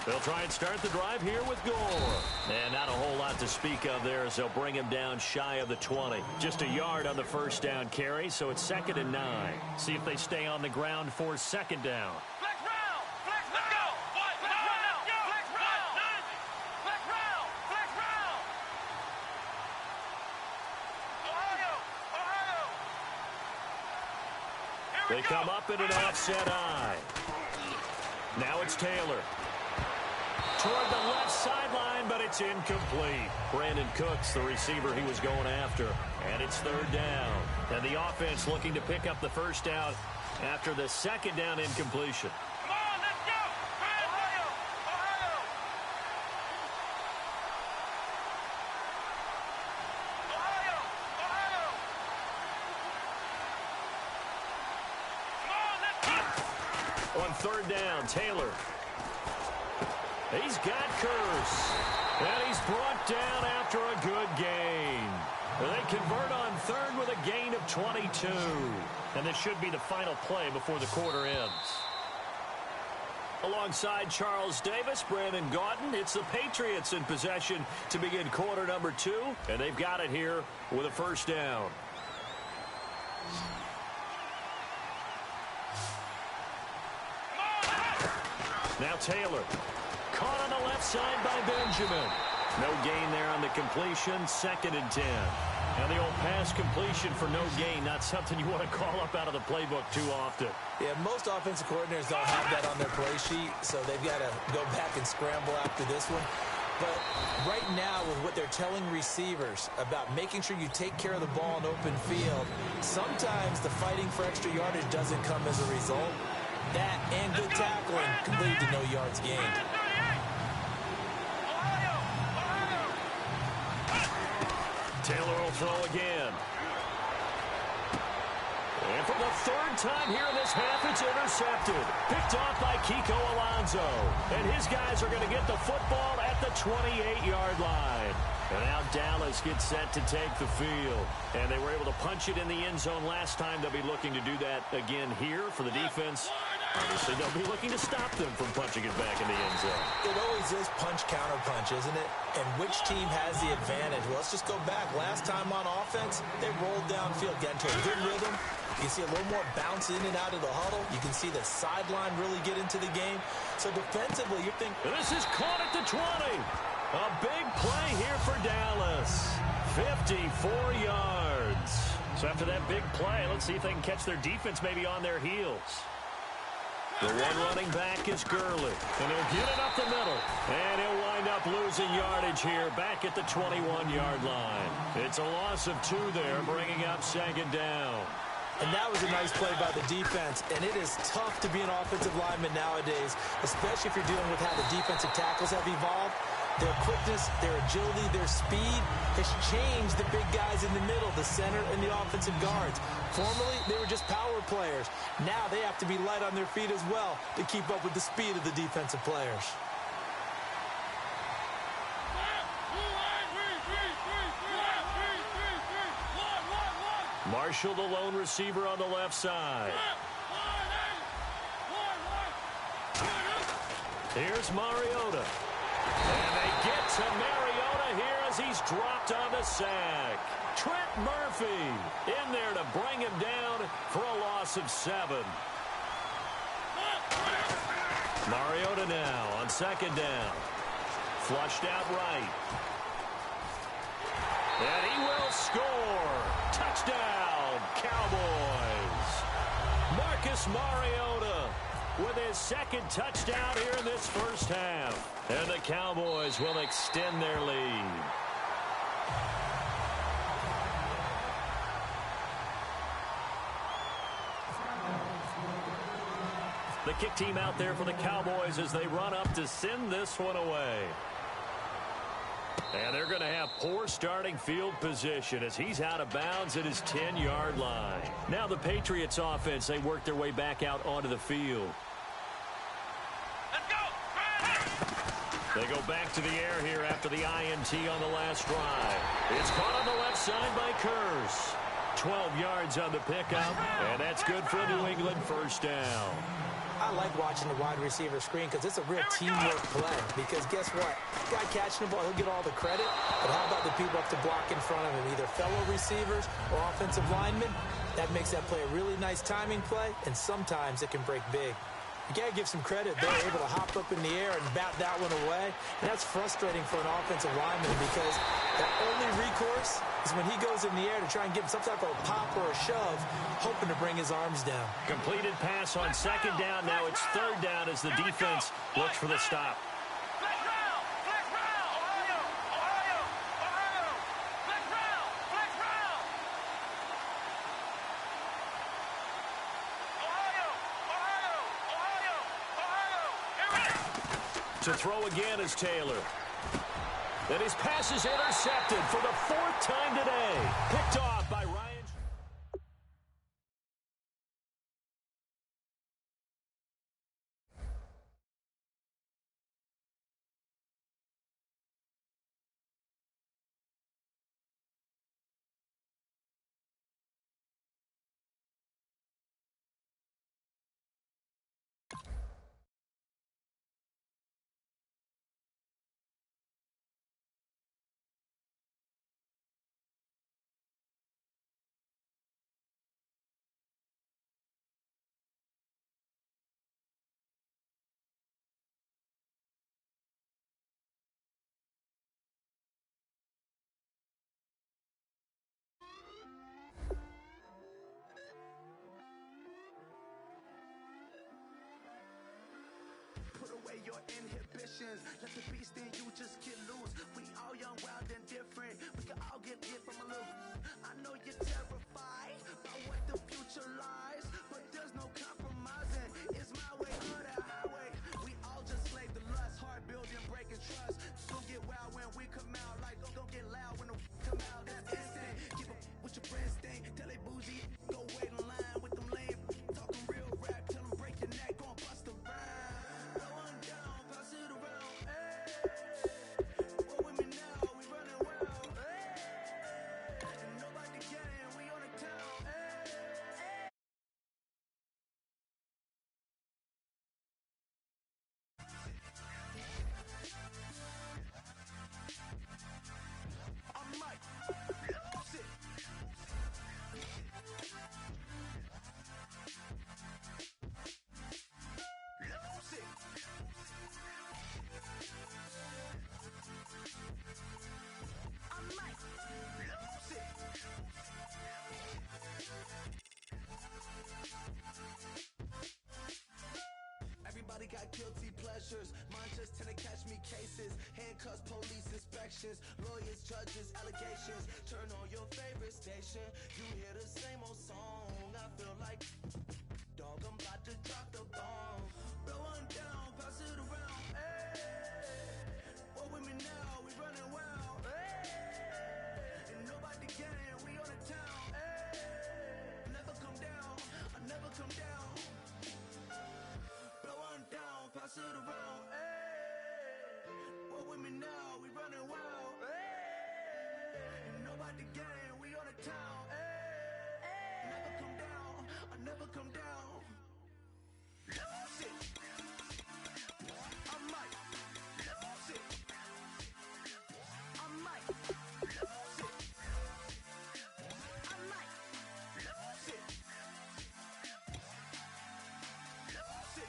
They'll try and start the drive here with Gore. And not a whole lot to speak of there as they'll bring him down shy of the 20. Just a yard on the first down carry, so it's 2nd and 9. See if they stay on the ground for 2nd down. They come up in an offset eye. Now it's Taylor. Toward the left sideline, but it's incomplete. Brandon Cooks, the receiver he was going after. And it's 3rd down. And the offense looking to pick up the first down after the 2nd down incompletion. Come on, let's go! Ohio! Ohio! Ohio! Ohio! Come on, let's go! On 3rd down, Taylor. He's got Curse. And he's brought down after a good gain. They convert on 3rd with a gain of 22. And this should be the final play before the quarter ends. Alongside Charles Davis, Brandon Gaudin, it's the Patriots in possession to begin quarter number 2. And they've got it here with a first down. Now Taylor. Caught on the left side by Benjamin. No gain there on the completion. 2nd and 10. And the old pass completion for no gain, not something you want to call up out of the playbook too often. Yeah, most offensive coordinators don't have that on their play sheet, so they've got to go back and scramble after this one. But right now, with what they're telling receivers about making sure you take care of the ball in open field, sometimes the fighting for extra yardage doesn't come as a result. That and good tackling can lead to no yards gained. Taylor will throw again. And for the 3rd time here in this half, it's intercepted. Picked off by Kiko Alonso. And his guys are going to get the football at the 28-yard line. And now Dallas gets set to take the field. And they were able to punch it in the end zone last time. They'll be looking to do that again here for the defense. Obviously, they'll be looking to stop them from punching it back in the end zone. It always is punch-counter-punch, isn't it? And which team has the advantage? Well, let's just go back. Last time on offense, they rolled downfield, got into a good rhythm. You can see a little more bounce in and out of the huddle. You can see the sideline really get into the game. So defensively, you're thinking... This is caught at the 20. A big play here for Dallas. 54 yards. So after that big play, let's see if they can catch their defense maybe on their heels. The one running back is Gurley. And he'll get it up the middle. And he'll wind up losing yardage here back at the 21-yard line. It's a loss of 2 there, bringing up 2nd down. And that was a nice play by the defense. And it is tough to be an offensive lineman nowadays, especially if you're dealing with how the defensive tackles have evolved. Their quickness, their agility, their speed has changed the big guys in the middle, the center, and the offensive guards. Formerly, they were just power players. Now they have to be light on their feet as well to keep up with the speed of the defensive players. Marshall, the lone receiver on the left side. Here's Mariota. And they get to Mariota here as he's dropped on the sack. Trent Murphy in there to bring him down for a loss of 7. Mariota now on 2nd down. Flushed out right. And he will score. Touchdown, Cowboys. Marcus Mariota with his 2nd touchdown here in this first half. And the Cowboys will extend their lead. The kick team out there for the Cowboys as they run up to send this one away. And they're going to have poor starting field position as he's out of bounds at his 10-yard line. Now the Patriots offense, they work their way back out onto the field. Let's go! They go back to the air here after the INT on the last drive. It's caught on the left side by Kurz. 12 yards on the pickup, and that's good for a New England first down. I like watching the wide receiver screen because it's a real teamwork play. Because guess what? Guy catching the ball, he'll get all the credit. But how about the people up to block in front of him, either fellow receivers or offensive linemen? That makes that play a really nice timing play, and sometimes it can break big. You got to give some credit. They're able to hop up in the air and bat that one away. And that's frustrating for an offensive lineman because that only recourse is when he goes in the air to try and get some type of pop or a shove, hoping to bring his arms down. Completed pass on second down. Now it's third down as the defense looks for the stop. To throw again is Taylor. And his pass is intercepted for the fourth time today. Picked off by Ryan. Away your inhibitions. Let the beast in you just get loose. We all young, wild, and different. We can all get hit from a little. I know you're terrified about what the future lies, but there's no compromising. It's my way or the highway. We all just slave the lust, heart building, breaking trust. Don't get wild when we come out, like don't get loud when the come out. That's instant. Keep up with your friends, thing. Tell they bougie, go wait in line with them lame. Talking real rap, tell them break your neck, gon' bust a rhyme. Got guilty pleasures, mine just tend to catch me cases. Handcuffs, police inspections, lawyers, judges, allegations. Turn on your favorite station, you hear the same old song. I feel like, dog, I'm about to drop the bomb. Blow one down, pass it around, hey. What with me now, we running wild, hey. And nobody can, we on the town, hey. Never come down, I never come down. Pass it around, hey. What with me now? We running wild, hey. And nobody gang, we on the town, hey. Never come down, I never come down. Lose it. I might lose it. I might lose it. I might lose it. Lose it.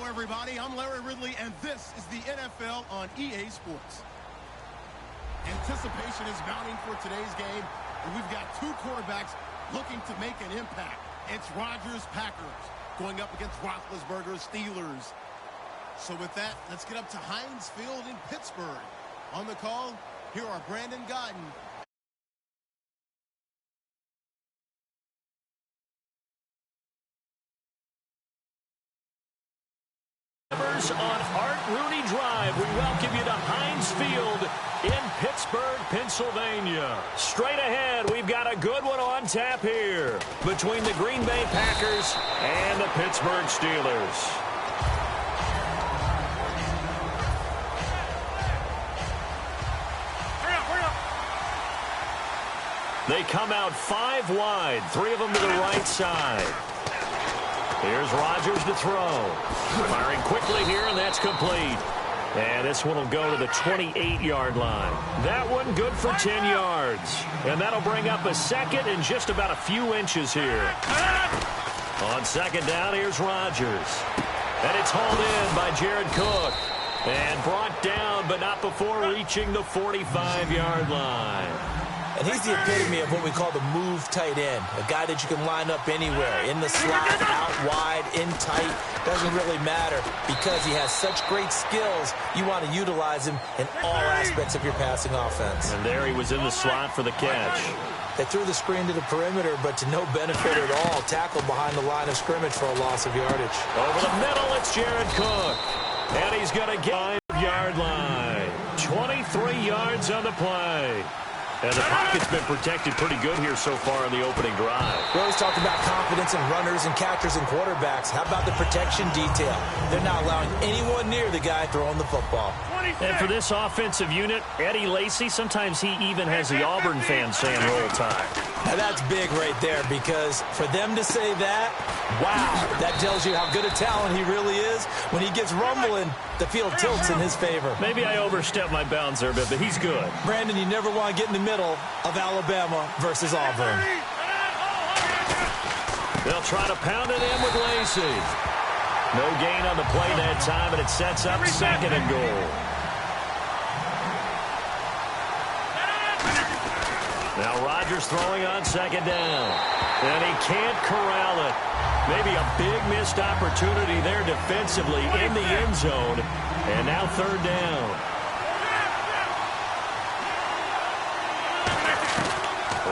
everybody. I'm Larry Ridley, and this is the NFL on EA Sports. Anticipation is mounting for today's game, and we've got two quarterbacks looking to make an impact. It's Rodgers, Packers, going up against Roethlisberger, Steelers. So with that, let's get up to Heinz Field in Pittsburgh. On the call, here are Brandon Gaudin. On Art Rooney Drive, we welcome you to Heinz Field in Pittsburgh, Pennsylvania. Straight ahead, we've got a good one on tap here between the Green Bay Packers and the Pittsburgh Steelers. They come out 5 wide, 3 of them to the right side. Here's Rodgers to throw. Firing quickly here, and that's complete. And this one will go to the 28-yard line. That one good for 10 yards. And that'll bring up a second and just about a few inches here. On second down, here's Rodgers. And it's hauled in by Jared Cook. And brought down, but not before reaching the 45-yard line. And he's the epitome of what we call the move tight end, a guy that you can line up anywhere, in the slot, out wide, in tight, doesn't really matter because he has such great skills. You want to utilize him in all aspects of your passing offense. And there he was in the slot for the catch. They threw the screen to the perimeter, but to no benefit at all. Tackled behind the line of scrimmage for a loss of yardage. Over the middle, it's Jared Cook. And he's going to get 5-yard line. 23 yards on the play. And the pocket's been protected pretty good here so far in the opening drive. We always talk about confidence in runners and catchers and quarterbacks. How about the protection detail? They're not allowing anyone near the guy throwing the football. And for this offensive unit, Eddie Lacy, sometimes he even has the Auburn fans saying roll tide. Now that's big right there because for them to say that, wow, that tells you how good a talent he really is. When he gets rumbling, the field tilts in his favor. Maybe I overstepped my bounds there a bit, but he's good. Brandon, you never want to get in the middle of Alabama versus Auburn. They'll try to pound it in with Lacy. No gain on the play that time, and it sets up second and goal. Now Rodgers throwing on second down. And he can't corral it. Maybe a big missed opportunity there defensively in the end zone. And now third down.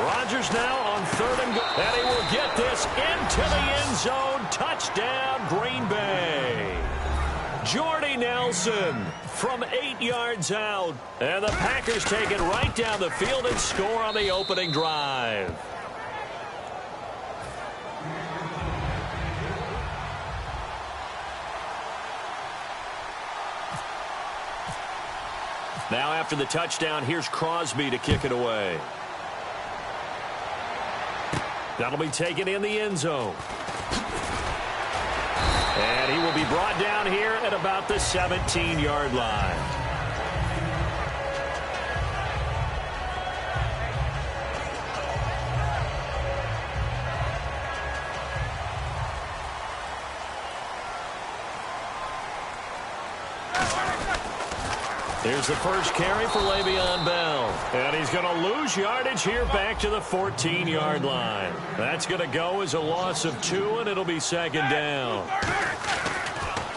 Rodgers now on third and goal. And he will get this into the end zone. Touchdown, Green Bay. Jordy Nelson from 8 yards out. And the Packers take it right down the field and score on the opening drive. Now after the touchdown, here's Crosby to kick it away. That'll be taken in the end zone. And he will be brought down here at about the 17-yard line. Here's the first carry for Le'Veon Bell. And he's going to lose yardage here back to the 14-yard line. That's going to go as a loss of 2, and it'll be second down.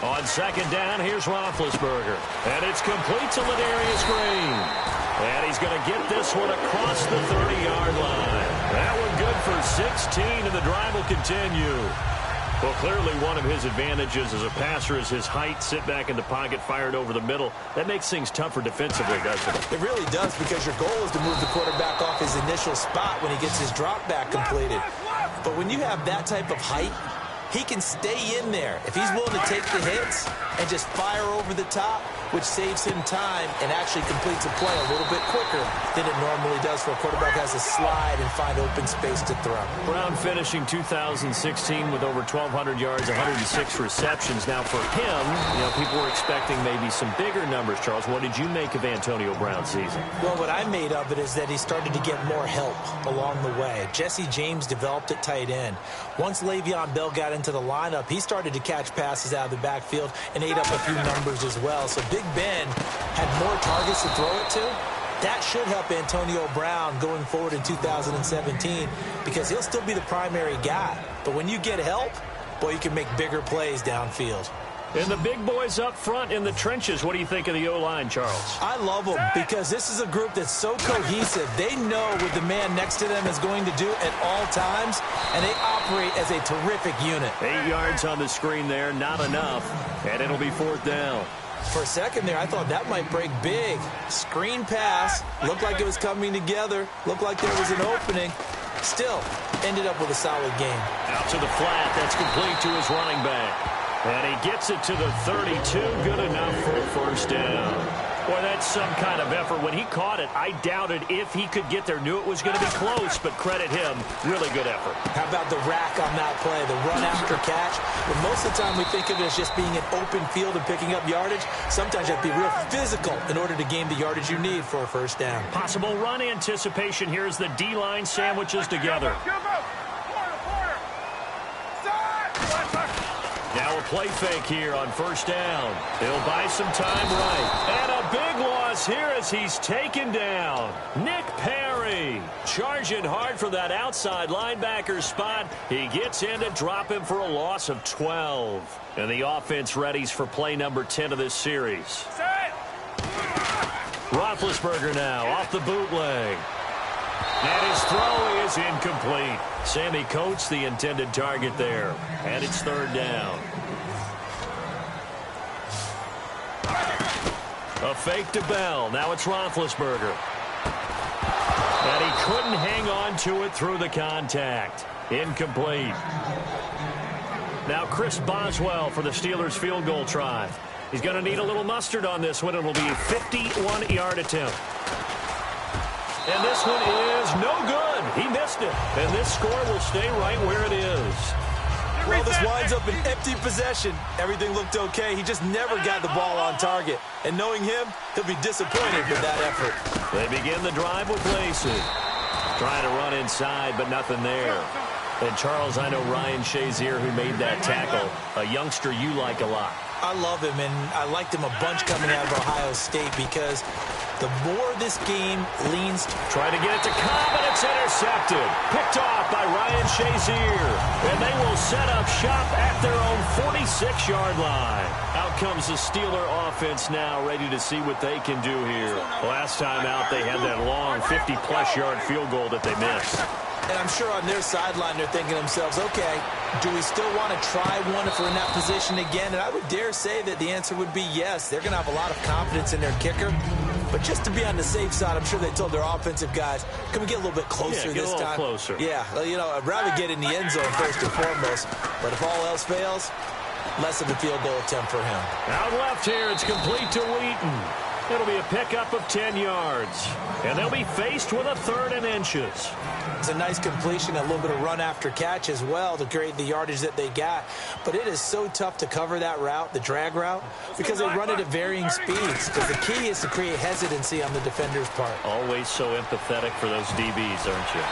On second down, here's Roethlisberger. And it's complete to Ladarius Green. And he's going to get this one across the 30-yard line. That one good for 16, and the drive will continue. Well, clearly one of his advantages as a passer is his height. Sit back in the pocket, fired over the middle. That makes things tougher defensively, doesn't it? It really does because your goal is to move the quarterback off his initial spot when he gets his drop back completed. But when you have that type of height, he can stay in there. If he's willing to take the hits and just fire over the top, which saves him time and actually completes a play a little bit quicker than it normally does for a quarterback who has to slide and find open space to throw. Brown finishing 2016 with over 1,200 yards, 106 receptions. Now for him, people were expecting maybe some bigger numbers, Charles. What did you make of Antonio Brown's season? Well, what I made of it is that he started to get more help along the way. Jesse James developed at tight end. Once Le'Veon Bell got into the lineup, he started to catch passes out of the backfield and ate up a few numbers as well. So Big Ben had more targets to throw it to. That should help Antonio Brown going forward in 2017 because he'll still be the primary guy. But when you get help, boy, you can make bigger plays downfield. And the big boys up front in the trenches, what do you think of the O-line, Charles? I love them because this is a group that's so cohesive. They know what the man next to them is going to do at all times, and they operate as a terrific unit. 8 yards on the screen there, not enough, and it'll be 4th down. For a second there, I thought that might break big. Screen pass, looked like it was coming together, looked like there was an opening. Still, ended up with a solid game. Out to the flat, that's complete to his running back. And he gets it to the 32, good enough for a 1st down. Boy, that's some kind of effort. When he caught it, I doubted if he could get there. Knew it was going to be close, but credit him. Really good effort. How about the rack on that play, the run after catch? When most of the time we think of it as just being an open field and picking up yardage, sometimes you have to be real physical in order to gain the yardage you need for a 1st down. Possible run anticipation. Here's the D-line sandwiches together. Now a play fake here on 1st down. They'll buy some time right. And a big loss here as he's taken down. Nick Perry charging hard for that outside linebacker spot. He gets in to drop him for a loss of 12. And the offense readies for play number 10 of this series. Roethlisberger now off the bootleg. And his throw is incomplete. Sammy Coates, the intended target there. And it's 3rd down. A fake to Bell. Now it's Roethlisberger. And he couldn't hang on to it through the contact. Incomplete. Now Chris Boswell for the Steelers field goal try. He's going to need a little mustard on this one. It will be a 51-yard attempt. And this one is no good. He missed it. And this score will stay right where it is. Well, this winds up an empty possession. Everything looked okay. He just never got the ball on target. And knowing him, he'll be disappointed with that effort. They begin the drive with Lacey. Trying to run inside, but nothing there. And Charles, I know Ryan Shazier, who made that tackle, a youngster you like a lot. I love him, and I liked him a bunch coming out of Ohio State because the more this game leans... Trying to get it to Cobb, and it's intercepted. Picked off by Ryan Shazier. And they will set up shop at their own 46-yard line. Out comes the Steeler offense now, ready to see what they can do here. Last time out, they had that long 50-plus yard field goal that they missed. And I'm sure on their sideline they're thinking to themselves, okay, do we still want to try one if we're in that position again? And I would dare say that the answer would be yes. They're going to have a lot of confidence in their kicker. But just to be on the safe side, I'm sure they told their offensive guys, can we get a little bit closer this time? Closer. Yeah, I'd rather get in the end zone first and foremost. But if all else fails, less of a field goal attempt for him. Out left here, it's complete to Wheaton. It'll be a pickup of 10 yards. And they'll be faced with a 3rd and inches. It's a nice completion, a little bit of run after catch as well to create the yardage that they got. But it is so tough to cover that route, the drag route, because they run it at varying speeds. Because the key is to create hesitancy on the defender's part. Always so empathetic for those DBs, aren't you?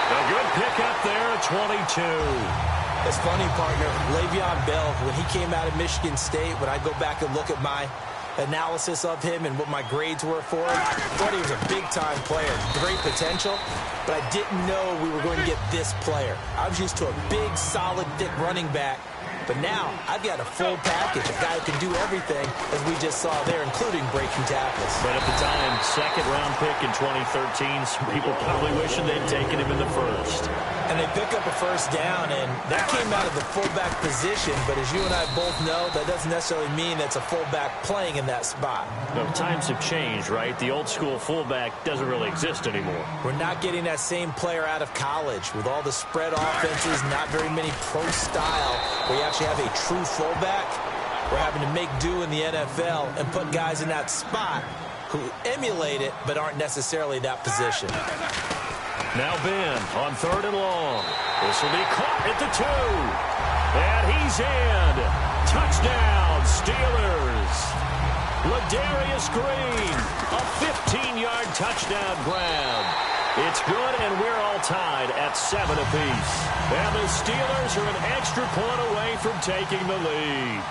A good pickup there at 22. It's funny, partner. Le'Veon Bell, when he came out of Michigan State, when I go back and look at my analysis of him and what my grades were for him, I thought he was a big-time player, great potential, but I didn't know we were going to get this player. I was used to a big, solid, thick running back, but now I've got a full package, a guy who can do everything, as we just saw there, including breaking tackles. But at the time, 2nd-round pick in 2013, some people probably wishing they'd taken him in the 1st. And they pick up a 1st down, and that came out of the fullback position, but as you and I both know, that doesn't necessarily mean that's a fullback playing in that spot. No, times have changed, right? The old-school fullback doesn't really exist anymore. We're not getting that same player out of college with all the spread offenses, not very many pro style, where you actually have a true fullback. we're having to make do in the NFL and put guys in that spot who emulate it but aren't necessarily that position. Now Ben on 3rd and long. This will be caught at the 2. And he's in. Touchdown, Steelers. Ladarius Green, a 15-yard touchdown grab. It's good, and we're all tied at 7 apiece. And the Steelers are an extra point away from taking the lead.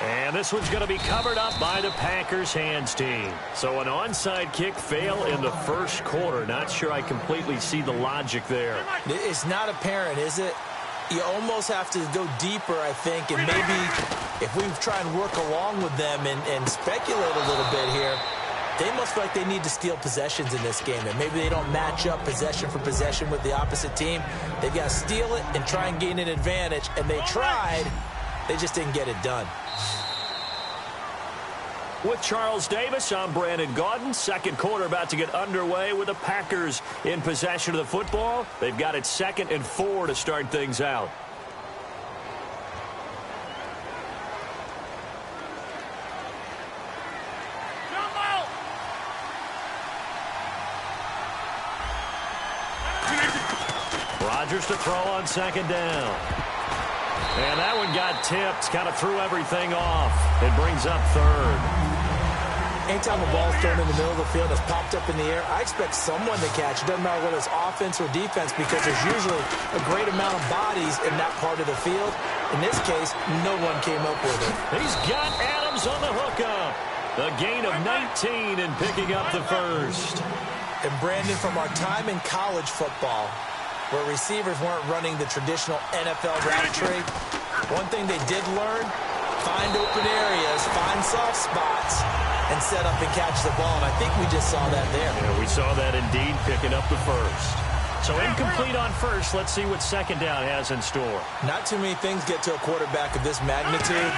And this one's going to be covered up by the Packers hands team. So an onside kick fail in the first quarter. Not sure I completely see the logic there. It's not apparent, is it? You almost have to go deeper, I think, and maybe if we try and work along with them and speculate a little bit here, they must feel like they need to steal possessions in this game, and maybe they don't match up possession for possession with the opposite team. They've got to steal it and try and gain an advantage, and they tried. They just didn't get it done. With Charles Davis, I'm Brandon Gaudin. Second quarter about to get underway with the Packers in possession of the football. They've got it 2nd and 4 to start things out. Rodgers to throw on 2nd down. And that one got tipped, kind of threw everything off. It brings up 3rd. Anytime a ball's thrown in the middle of the field, it's popped up in the air, I expect someone to catch. It doesn't matter whether it's offense or defense because there's usually a great amount of bodies in that part of the field. In this case, no one came up with it. He's got Adams on the hookup. A gain of 19 and picking up the first. And Brandon, from our time in college football, where receivers weren't running the traditional NFL route tree, one thing they did learn, find open areas, find soft spots, and set up and catch the ball. And I think we just saw that there. Yeah, we saw that indeed, picking up the first. So incomplete on first. Let's see what 2nd down has in store. Not too many things get to a quarterback of this magnitude,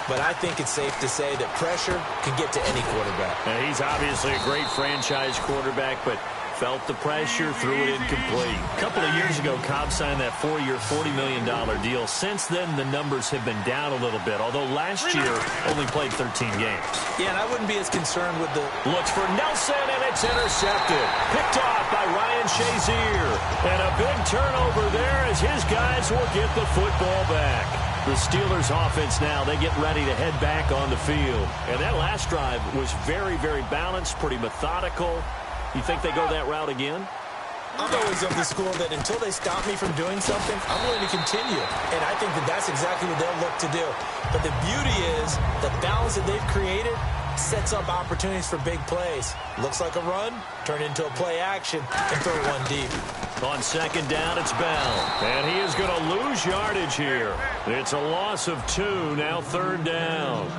but I think it's safe to say that pressure can get to any quarterback. And he's obviously a great franchise quarterback, but felt the pressure, threw it incomplete. A couple of years ago, Cobb signed that 4-year, $40 million deal. Since then, the numbers have been down a little bit, although last year only played 13 games. Yeah, and I wouldn't be as concerned with the... Looks for Nelson, and it's intercepted. Picked off by Ryan Shazier. And a big turnover there as his guys will get the football back. The Steelers offense now, they get ready to head back on the field. And that last drive was very, very balanced, pretty methodical. You think they go that route again? I'm always of the school that until they stop me from doing something, I'm willing to continue. And I think that that's exactly what they'll look to do. But the beauty is the balance that they've created sets up opportunities for big plays. Looks like a run, turn into a play action, and throw one deep. On 2nd down, it's Bell. And he is going to lose yardage here. It's a loss of 2, now 3rd down.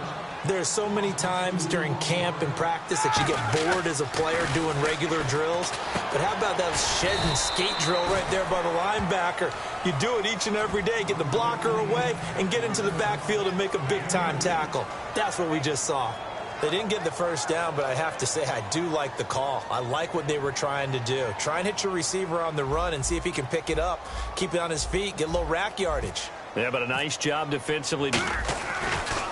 There's so many times during camp and practice that you get bored as a player doing regular drills. But how about that shed and skate drill right there by the linebacker? You do it each and every day, get the blocker away, and get into the backfield and make a big-time tackle. That's what we just saw. They didn't get the first down, but I have to say I do like the call. I like what they were trying to do. Try and hit your receiver on the run and see if he can pick it up, keep it on his feet, get a little rack yardage. Yeah, but a nice job defensively.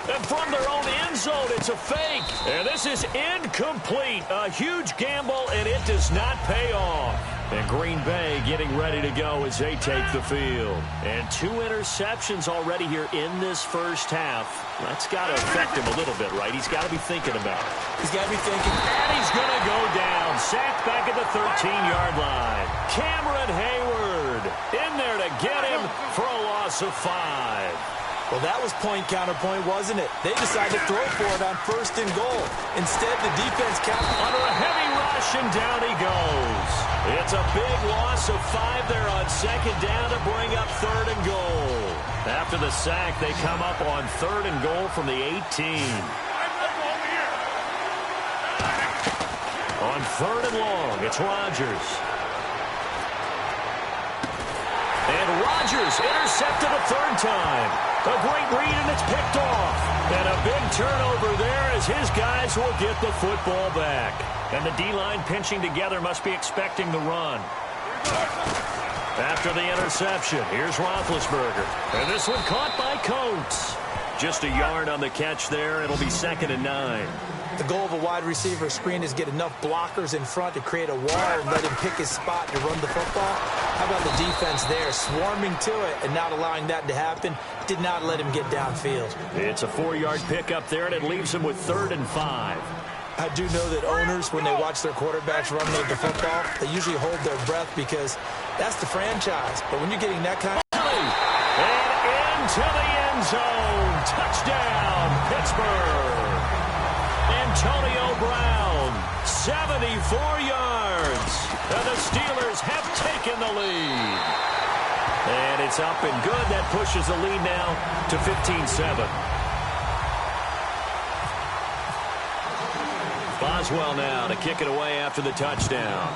And from their own end zone, it's a fake. And this is incomplete. A huge gamble, and it does not pay off. And Green Bay getting ready to go as they take the field. And 2 interceptions already here in this first half. That's got to affect him a little bit, right? He's got to be thinking about it. He's got to be thinking. And he's going to go down. Sacked back at the 13-yard line. Cameron Hayward in there to get him for a loss of 5. Well, that was point counterpoint, wasn't it? They decided to throw for it on 1st and goal. Instead, the defense counted under a heavy rush, and down he goes. It's a big loss of 5 there on 2nd down to bring up 3rd and goal. After the sack, they come up on 3rd and goal from the 18. On 3rd and long, it's Rodgers. And Rodgers intercepted a 3rd time. A great read, and it's picked off. And a big turnover there as his guys will get the football back. And the D-line pinching together must be expecting the run. After the interception, here's Roethlisberger. And this one caught by Coates. Just a yard on the catch there. It'll be 2nd and 9. The goal of a wide receiver screen is get enough blockers in front to create a wall and let him pick his spot to run the football. How about the defense there, swarming to it and not allowing that to happen? Did not let him get downfield. It's a 4-yard pickup there, and it leaves him with 3rd and 5. I do know that owners, when they watch their quarterbacks run the football, they usually hold their breath because that's the franchise. But when you're getting that kind of... And into the end zone. Touchdown, Pittsburgh. Antonio Brown, 74 yards. And the Steelers have taken the lead. And it's up and good. That pushes the lead now to 15-7. Boswell now to kick it away after the touchdown.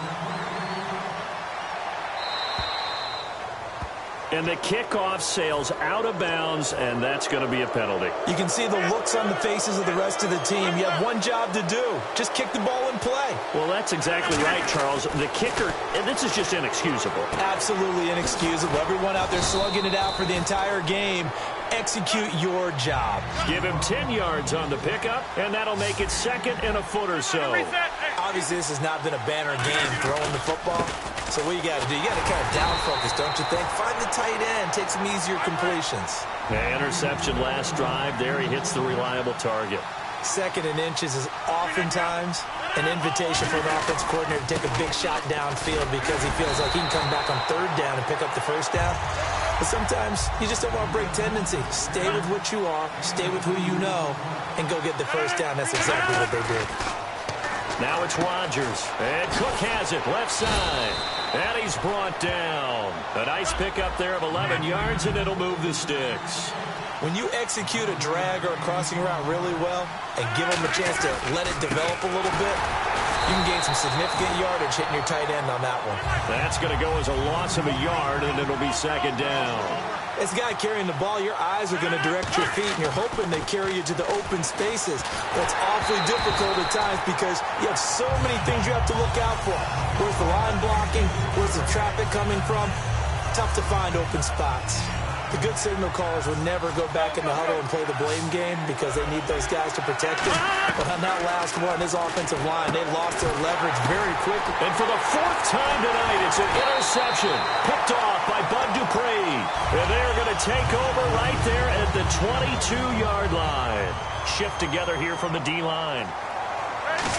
And the kickoff sails out of bounds, and that's going to be a penalty. You can see the looks on the faces of the rest of the team. You have one job to do. Just kick the ball and play. Well, that's exactly right, Charles. The kicker, and this is just inexcusable. Absolutely inexcusable. Everyone out there slugging it out for the entire game. Execute your job. Give him 10 yards on the pickup, and that'll make it 2nd and a foot or so. Obviously, this has not been a banner game throwing the football. So what you got to do, you got to kind of down focus, don't you think? Find the tight end, take some easier completions. The interception last drive there. He hits the reliable target. 2nd and inches is oftentimes an invitation for an offense coordinator to take a big shot downfield because he feels like he can come back on 3rd down and pick up the 1st down. But sometimes you just don't want to break tendency. Stay with what you are, stay with who you know, and go get the 1st down. That's exactly what they did. Now it's Rodgers, and Cook has it, left side. And he's brought down. A nice pickup there of 11 yards, and it'll move the sticks. When you execute a drag or a crossing route really well and give them a chance to let it develop a little bit, you can gain some significant yardage hitting your tight end on that one. That's going to go as a loss of a yard, and it'll be 2nd down. This guy carrying the ball, your eyes are going to direct your feet, and you're hoping they carry you to the open spaces. But it's awfully difficult at times because you have so many things you have to look out for. Where's the line blocking? Where's the traffic coming from? Tough to find open spots. The good signal callers would never go back in the huddle and play the blame game because they need those guys to protect them. But on that last one, his offensive line, they lost their leverage very quickly. And for the 4th time tonight, it's an interception picked off by Bud Dupree. And they're going to take over right there at the 22-yard line. Shift together here from the D-line.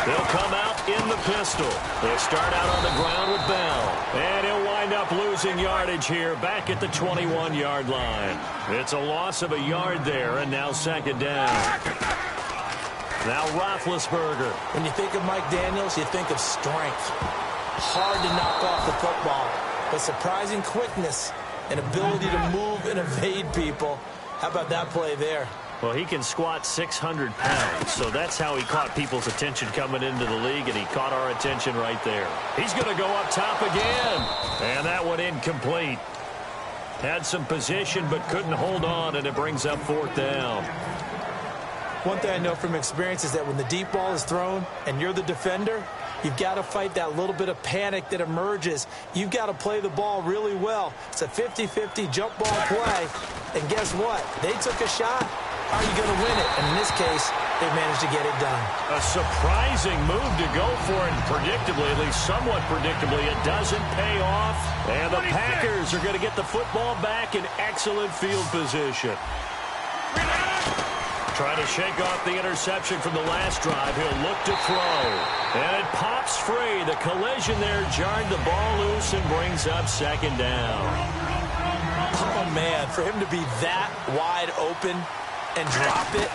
They'll come out in the pistol. They'll start out on the ground with Bell. And he'll wind up losing yardage here back at the 21-yard line. It's a loss of a yard there, and now 2nd down. Now Roethlisberger. When you think of Mike Daniels, you think of strength. Hard to knock off the football, but surprising quickness and ability to move and evade people. How about that play there? Well, he can squat 600 pounds, so that's how he caught people's attention coming into the league, and he caught our attention right there. He's going to go up top again, and that one incomplete. Had some position, but couldn't hold on, and it brings up 4th down. One thing I know from experience is that when the deep ball is thrown and you're the defender, you've got to fight that little bit of panic that emerges. You've got to play the ball really well. It's a 50-50 jump ball play, and guess what? They took a shot. How are you going to win it? And in this case, they managed to get it done. A surprising move to go for, and predictably, at least somewhat predictably, it doesn't pay off. And the Packers are going to get the football back in excellent field position. Trying to shake off the interception from the last drive. He'll look to throw. And it pops free. The collision there jarred the ball loose and brings up 2nd down. Oh, man, for him to be that wide open and drop it.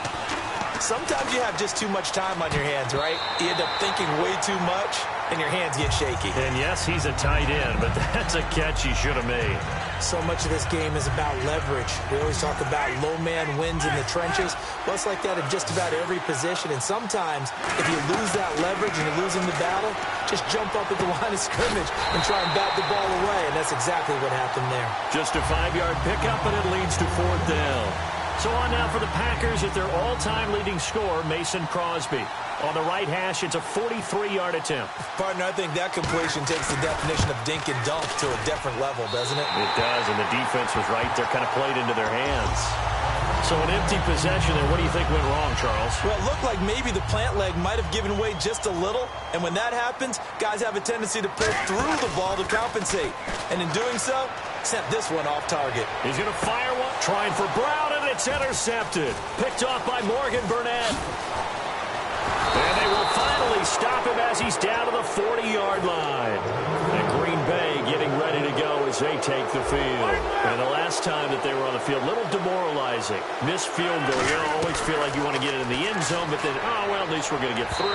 Sometimes you have just too much time on your hands, right? You end up thinking way too much, and your hands get shaky. And yes, he's a tight end, but that's a catch he should have made. So much of this game is about leverage. We always talk about low man wins in the trenches. Well, it's like that in just about every position. And sometimes, if you lose that leverage and you're losing the battle, just jump up at the line of scrimmage and try and bat the ball away. And that's exactly what happened there. Just a 5-yard pickup, and it leads to 4th down. So on now for the Packers at their all-time leading scorer, Mason Crosby. On the right hash, it's a 43-yard attempt. Partner, I think that completion takes the definition of dink and dunk to a different level, doesn't it? It does, and the defense was right there, kind of played into their hands. So an empty possession there. What do you think went wrong, Charles? Well, it looked like maybe the plant leg might have given way just a little, and when that happens, guys have a tendency to pull through the ball to compensate. And in doing so, sent this one off target. He's going to fire one, trying for Brown, and it's intercepted. Picked off by Morgan Burnett. And they will finally stop him as he's down to the 40-yard line. And Green Bay getting ready to go as they take the field. And the last time that they were on the field, a little demoralizing. Missed field goal. You always feel like you want to get it in the end zone, but then, oh, well, at least we're going to get 3.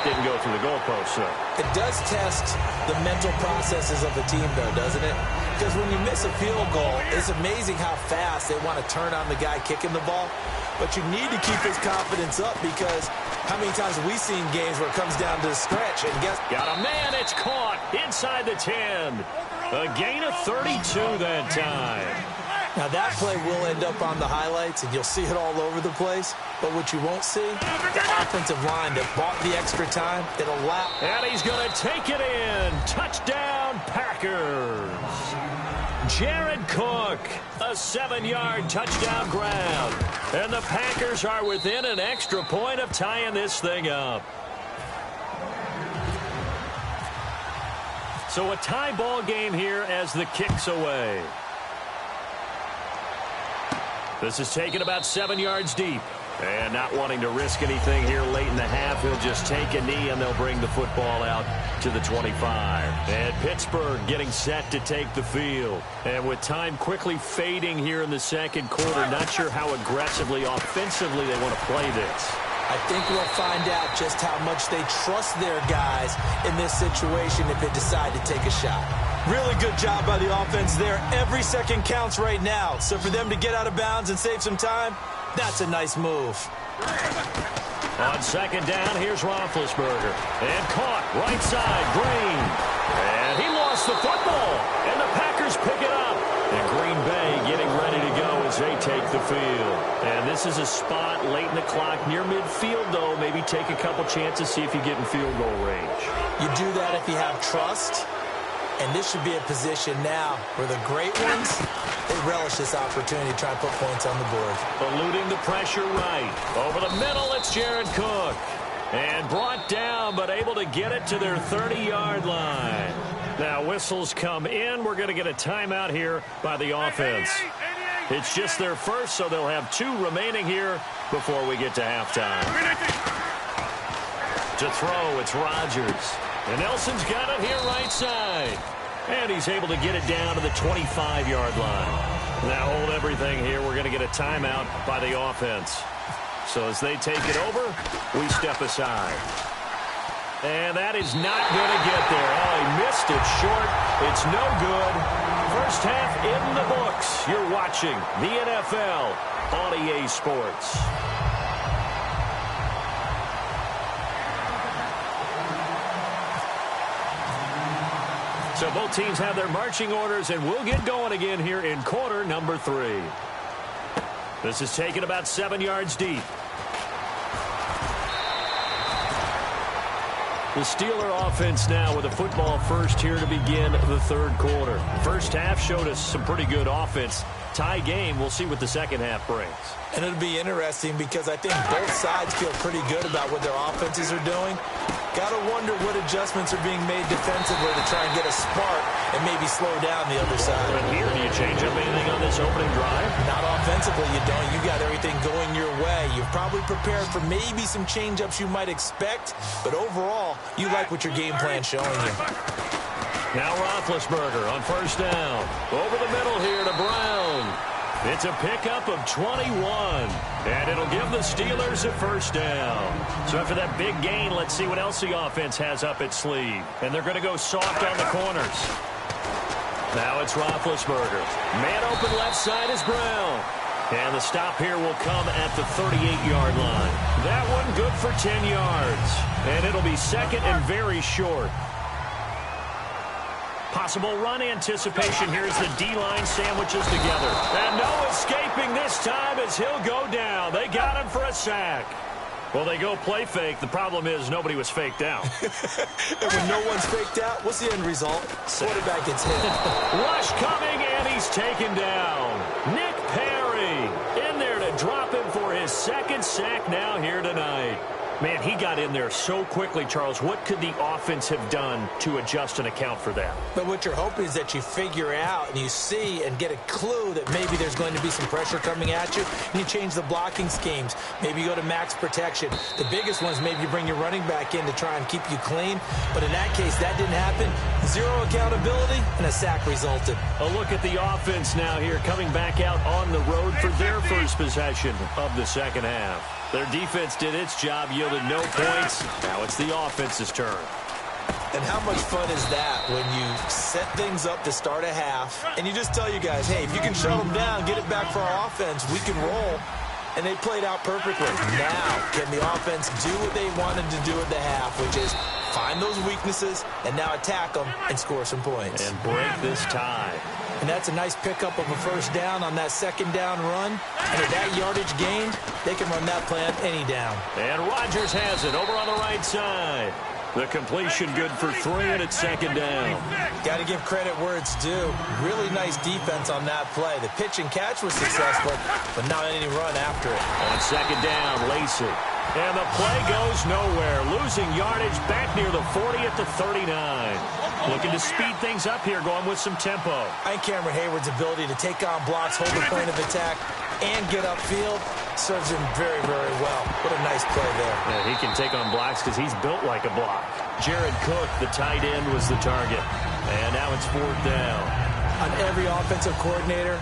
Didn't go through the goalpost, so. It does test the mental processes of the team, though, doesn't it? Because when you miss a field goal, it's amazing how fast they want to turn on the guy kicking the ball. But you need to keep his confidence up because how many times have we seen games where it comes down to the stretch? And guess got a man, it's caught inside the 10. A gain of 32 that time. Now that play will end up on the highlights, and you'll see it all over the place. But what you won't see, the offensive line that bought the extra time, it allowed. And he's going to take it in. Touchdown, Packers. Jared Cook, a 7-yard touchdown grab. And the Packers are within an extra point of tying this thing up. So a tie ball game here as the kick's away. This is taken about 7 yards deep. And not wanting to risk anything here late in the half, he'll just take a knee and they'll bring the football out to the 25. And Pittsburgh getting set to take the field. And with time quickly fading here in the second quarter, not sure how aggressively, offensively they want to play this. I think we'll find out just how much they trust their guys in this situation if they decide to take a shot. Really good job by the offense there. Every second counts right now. So for them to get out of bounds and save some time, that's a nice move. On second down, here's Roethlisberger. And caught right side, Green. And he lost the football. And the Packers pick it up. And Green Bay getting ready to go as they take the field. And this is a spot late in the clock near midfield, though. Maybe take a couple chances, see if you get in field goal range. You do that if you have trust. And this should be a position now where the great ones, they relish this opportunity to try and put points on the board. Eluding the pressure right. Over the middle, it's Jared Cook. And brought down, but able to get it to their 30-yard line. Now whistles come in. We're going to get a timeout here by the offense. It's just their first, so they'll have 2 remaining here before we get to halftime. To throw, it's Rodgers. And Nelson's got it here right side. And he's able to get it down to the 25-yard line. Now hold everything here. We're going to get a timeout by the offense. So as they take it over, we step aside. And that is not going to get there. Oh, he missed it short. It's no good. First half in the books. You're watching the NFL on EA Sports. So both teams have their marching orders, and we'll get going again here in quarter number 3. This is taken about 7 yards deep. The Steeler offense now with a football first here to begin the third quarter. First half showed us some pretty good offense. Tie game, we'll see what the second half brings. And it'll be interesting because I think both sides feel pretty good about what their offenses are doing. Got to wonder what adjustments are being made defensively to try and get a spark and maybe slow down the other side. But here, do you change up anything on this opening drive? Not offensively, you don't. You got everything going your way. You've probably prepared for maybe some change-ups you might expect, but overall, you like what your game plan's showing you. Now Roethlisberger on first down. Over the middle here to Brown. It's a pickup of 21, and it'll give the Steelers a first down. So after that big gain, let's see what else the offense has up its sleeve. And they're going to go soft on the corners. Now it's Roethlisberger. Man open left side is Brown. And the stop here will come at the 38-yard line. That one good for 10 yards. And it'll be second and very short. Possible run anticipation here as the D-line sandwiches together. And no escaping this time as he'll go down. They got him for a sack. Well, they go play fake. The problem is nobody was faked out. And when no one's faked out, what's the end result? Quarterback gets hit. Rush coming, and he's taken down. Nick Perry in there to drop him for his second sack now here tonight. Man, he got in there so quickly, Charles. What could the offense have done to adjust and account for that? But what you're hoping is that you figure out and you see and get a clue that maybe there's going to be some pressure coming at you, and you change the blocking schemes. Maybe you go to max protection. The biggest one is maybe you bring your running back in to try and keep you clean. But in that case, that didn't happen. Zero accountability, and a sack resulted. A look at the offense now here, coming back out on the road for their first possession of the second half. Their defense did its job, yielded no points. Now it's the offense's turn. And how much fun is that when you set things up to start a half, and you just tell you guys, hey, if you can shut them down, get it back for our offense, we can roll. And they played out perfectly. Now, can the offense do what they wanted to do at the half, which is find those weaknesses and now attack them and score some points. And break this tie. And that's a nice pickup of a first down on that second down run. And at that yardage gained, they can run that play on any down. And Rodgers has it over on the right side. The completion good for 3, and it's second down. Got to give credit where it's due. Really nice defense on that play. The pitch and catch was successful, but not any run after it. On second down, Lacey. And the play goes nowhere. Losing yardage back near the 40 at the 39. Looking to speed things up here, going with some tempo. I think Cameron Hayward's ability to take on blocks, hold the point of attack, and get upfield serves him very, very well. What a nice play there. Yeah, he can take on blocks because he's built like a block. Jared Cook, the tight end, was the target. And now it's fourth down. On every offensive coordinator,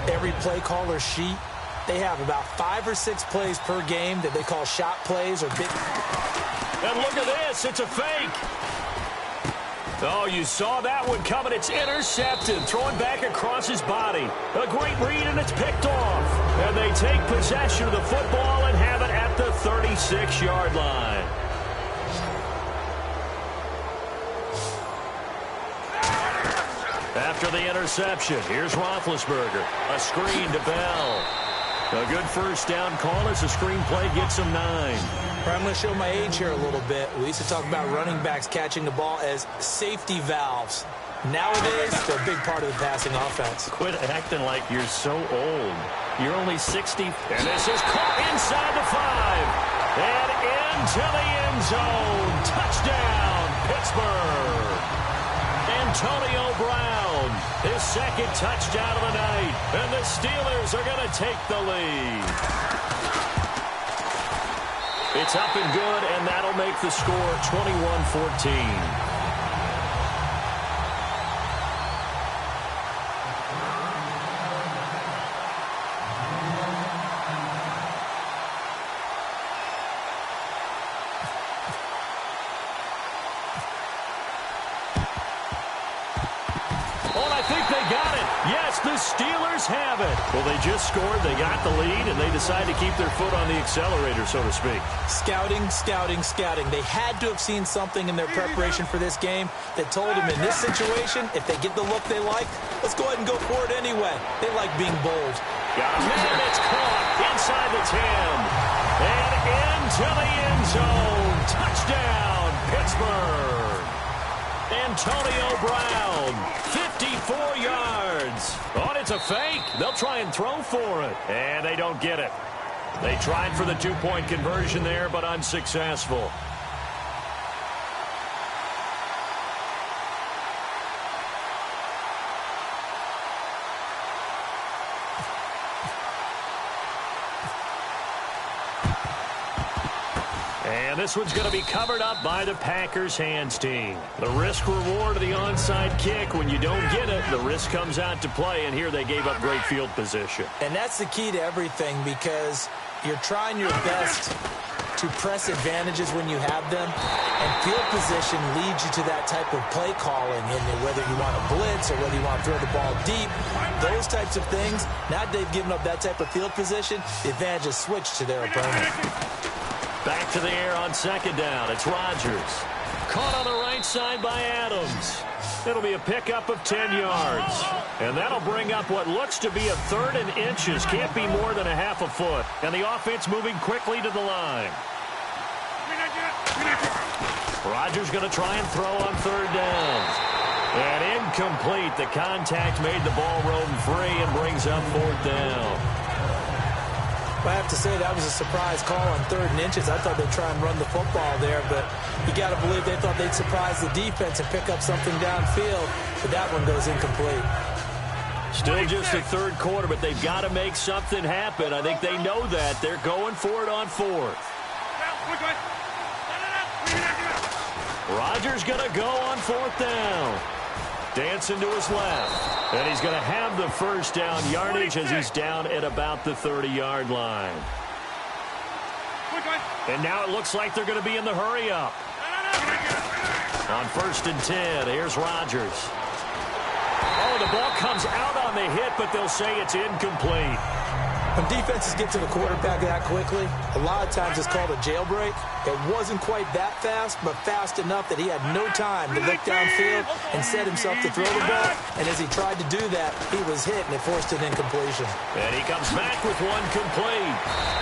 every play caller sheet, they have about 5 or 6 plays per game that they call shot plays or big. And look at this. It's a fake. Oh, you saw that one coming. It's intercepted. Throwing back across his body. A great read, and it's picked off. And they take possession of the football and have it at the 36-yard line. After the interception, here's Roethlisberger. A screen to Bell. A good first down call as the screenplay gets him 9. I'm going to show my age here a little bit. We used to talk about running backs catching the ball as safety valves. Nowadays, they're a big part of the passing offense. Quit acting like you're so old. You're only 60. And this is caught inside the 5. And into the end zone. Touchdown, Pittsburgh. Antonio Brown, his second touchdown of the night. And the Steelers are going to take the lead. It's up and good, and that'll make the score 21-14. The Steelers have it. Well, they just scored, they got the lead, and they decide to keep their foot on the accelerator, so to speak. Scouting, scouting, scouting. They had to have seen something in their preparation for this game that told them in this situation, if they get the look they like, let's go ahead and go for it anyway. They like being bold. Got a man that's caught inside the 10. And into the end zone. Touchdown, Pittsburgh. Antonio Brown, 54 yards. Oh, it's a fake. They'll try and throw for it. And they don't get it. They tried for the 2-point conversion there, but unsuccessful. And this one's going to be covered up by the Packers hands team. The risk-reward of the onside kick, when you don't get it, the risk comes out to play, and here they gave up great field position. And that's the key to everything, because you're trying your best to press advantages when you have them, and field position leads you to that type of play calling, and whether you want to blitz or whether you want to throw the ball deep, those types of things. Now they've given up that type of field position, the advantage is switched to their opponent. Back to the air on second down. It's Rodgers. Caught on the right side by Adams. It'll be a pickup of 10 yards. And that'll bring up what looks to be a 3rd and inches. Can't be more than a half a foot. And the offense moving quickly to the line. Rodgers going to try and throw on 3rd down. And incomplete. The contact made the ball roam free and brings up 4th down. I have to say that was a surprise call on 3rd and inches. I thought they'd try and run the football there, but you got to believe they thought they'd surprise the defense and pick up something downfield, but that one goes incomplete. Still just the 3rd quarter, but they've got to make something happen. I think they know that. They're going for it on 4th. Rodgers going to go on 4th down. Dancing to his left. And he's going to have the 1st down yardage as he's down at about the 30-yard line. And now it looks like they're going to be in the hurry-up. On 1st and 10, here's Rodgers. Oh, the ball comes out on the hit, but they'll say it's incomplete. When defenses get to the quarterback that quickly, a lot of times it's called a jailbreak. It wasn't quite that fast, but fast enough that he had no time to look downfield and set himself to throw the ball. And as he tried to do that, he was hit, and it forced an incompletion. And he comes back with one complete.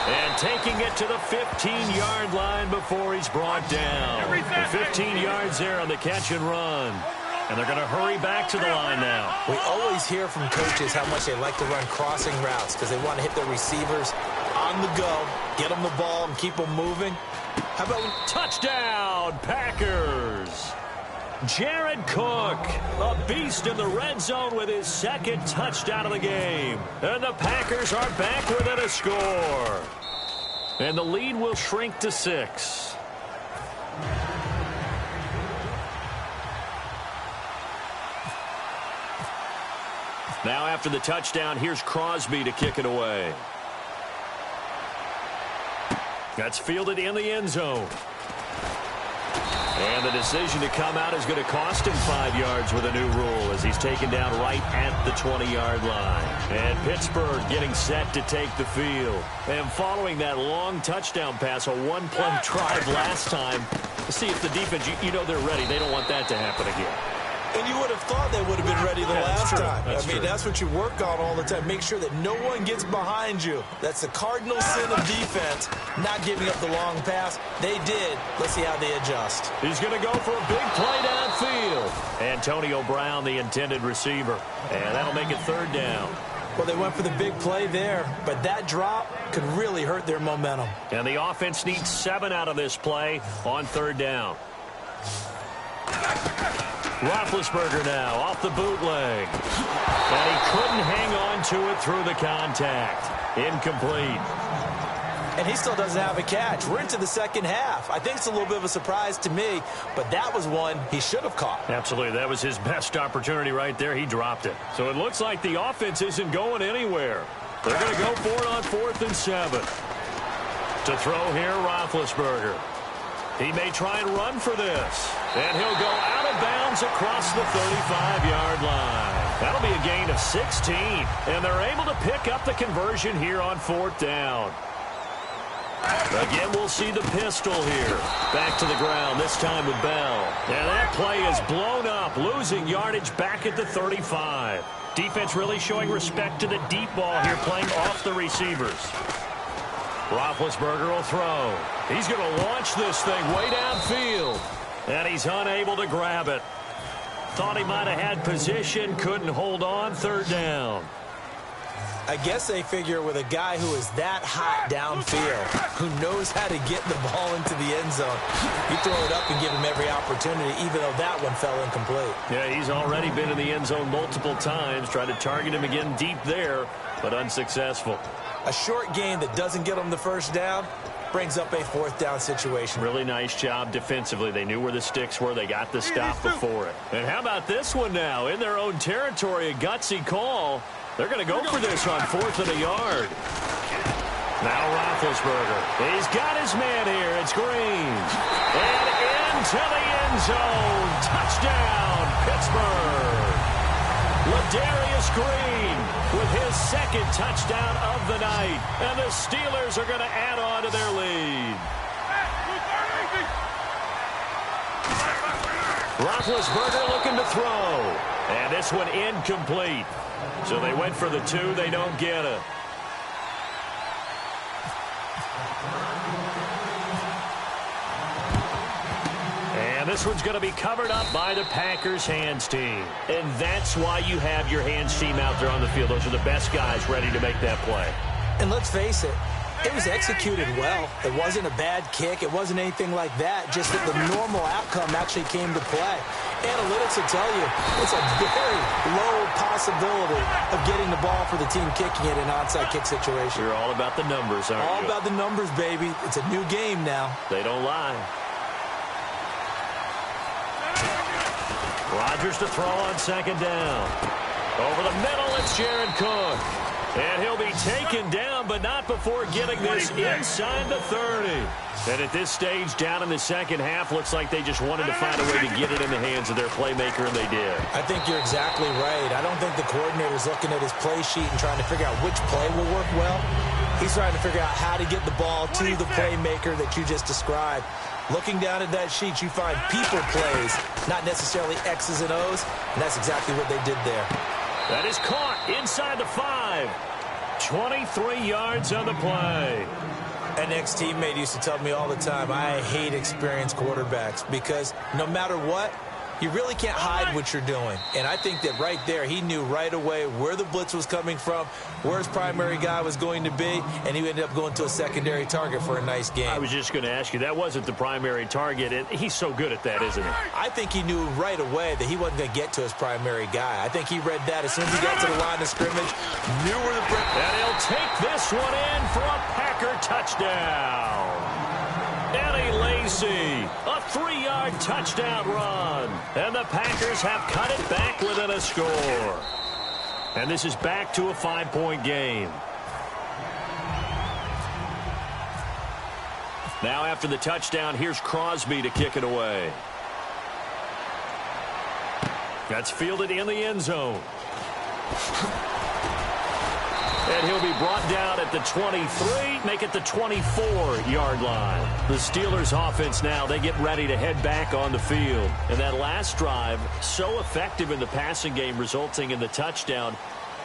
And taking it to the 15-yard line before he's brought down. 15 yards there on the catch and run. And they're going to hurry back to the line now. We always hear from coaches how much they like to run crossing routes because they want to hit their receivers on the go, get them the ball, and keep them moving. How about touchdown, Packers? Jared Cook, a beast in the red zone with his 2nd touchdown of the game. And the Packers are back within a score. And the lead will shrink to 6. Now after the touchdown, here's Crosby to kick it away. That's fielded in the end zone. And the decision to come out is going to cost him 5 yards with a new rule as he's taken down right at the 20-yard line. And Pittsburgh getting set to take the field. And following that long touchdown pass, a one-play drive last time, to see if the defense, you know they're ready. They don't want that to happen again. And you would have thought they would have been ready the last time. I mean, that's what you work on all the time. Make sure that no one gets behind you. That's the cardinal sin of defense, not giving up the long pass. They did. Let's see how they adjust. He's going to go for a big play downfield. Antonio Brown, the intended receiver. And that'll make it 3rd down. Well, they went for the big play there, but that drop could really hurt their momentum. And the offense needs 7 out of this play on 3rd down. Roethlisberger now off the bootleg. And he couldn't hang on to it through the contact. Incomplete. And he still doesn't have a catch. We're into the 2nd half. I think it's a little bit of a surprise to me, but that was one he should have caught. Absolutely. That was his best opportunity right there. He dropped it. So it looks like the offense isn't going anywhere. They're going to go for it on 4th and 7. To throw here, Roethlisberger. He may try and run for this. And he'll go out of bounds across the 35-yard line. That'll be a gain of 16. And they're able to pick up the conversion here on 4th down. Again, we'll see the pistol here. Back to the ground, this time with Bell. And that play is blown up, losing yardage back at the 35. Defense really showing respect to the deep ball here, playing off the receivers. Roethlisberger will throw. He's going to launch this thing way downfield. And he's unable to grab it. Thought he might have had position, couldn't hold on, 3rd down. I guess they figure with a guy who is that hot downfield, who knows how to get the ball into the end zone, you throw it up and give him every opportunity, even though that one fell incomplete. Yeah, he's already been in the end zone multiple times, tried to target him again deep there, but unsuccessful. A short gain that doesn't get him the 1st down brings up a 4th down situation. Really nice job defensively. They knew where the sticks were. They got the stop before it. And how about this one now? In their own territory, a gutsy call. They're going to go for this on 4th and a yard. Now Roethlisberger. He's got his man here. It's Green. And into the end zone. Touchdown, Pittsburgh. Ladarius Green with his 2nd touchdown of the night. And the Steelers are going to add on to their lead. Roethlisberger looking to throw. And this one incomplete. So they went for the 2. They don't get it. And this one's going to be covered up by the Packers hands team. And that's why you have your hands team out there on the field. Those are the best guys ready to make that play. And let's face it, it was executed well. It wasn't a bad kick. It wasn't anything like that. Just that the normal outcome actually came to play. Analytics will tell you it's a very low possibility of getting the ball for the team kicking it in an onside kick situation. You're all about the numbers, aren't you? All about the numbers, baby. It's a new game now. They don't lie. Rodgers to throw on second down. Over the middle, it's Jared Cook. And he'll be taken down, but not before getting this inside the 30. And at this stage, down in the second half, looks like they just wanted to find a way to get it in the hands of their playmaker, and they did. I think you're exactly right. I don't think the coordinator's looking at his play sheet and trying to figure out which play will work well. He's trying to figure out how to get the ball to the playmaker that you just described. Looking down at that sheet, you find people plays, not necessarily X's and O's, and that's exactly what they did there. That is caught inside the 5. 23 yards on the play. An ex-teammate used to tell me all the time, I hate experienced quarterbacks because no matter what, you really can't hide what you're doing. And I think that right there, he knew right away where the blitz was coming from, where his primary guy was going to be, and he ended up going to a secondary target for a nice game. I was just going to ask you, that wasn't the primary target. He's so good at that, isn't he? I think he knew right away that he wasn't going to get to his primary guy. I think he read that as soon as he got to the line of scrimmage, knew where the... And he'll take this one in for a Packer touchdown. Eddie Lacy, a 3-yard touchdown run. And the Packers have cut it back within a score. And this is back to a 5-point game. Now after the touchdown, here's Crosby to kick it away. That's fielded in the end zone. And he'll be brought down at the 23, make it the 24-yard line. The Steelers offense now, they get ready to head back on the field. And that last drive, so effective in the passing game, resulting in the touchdown.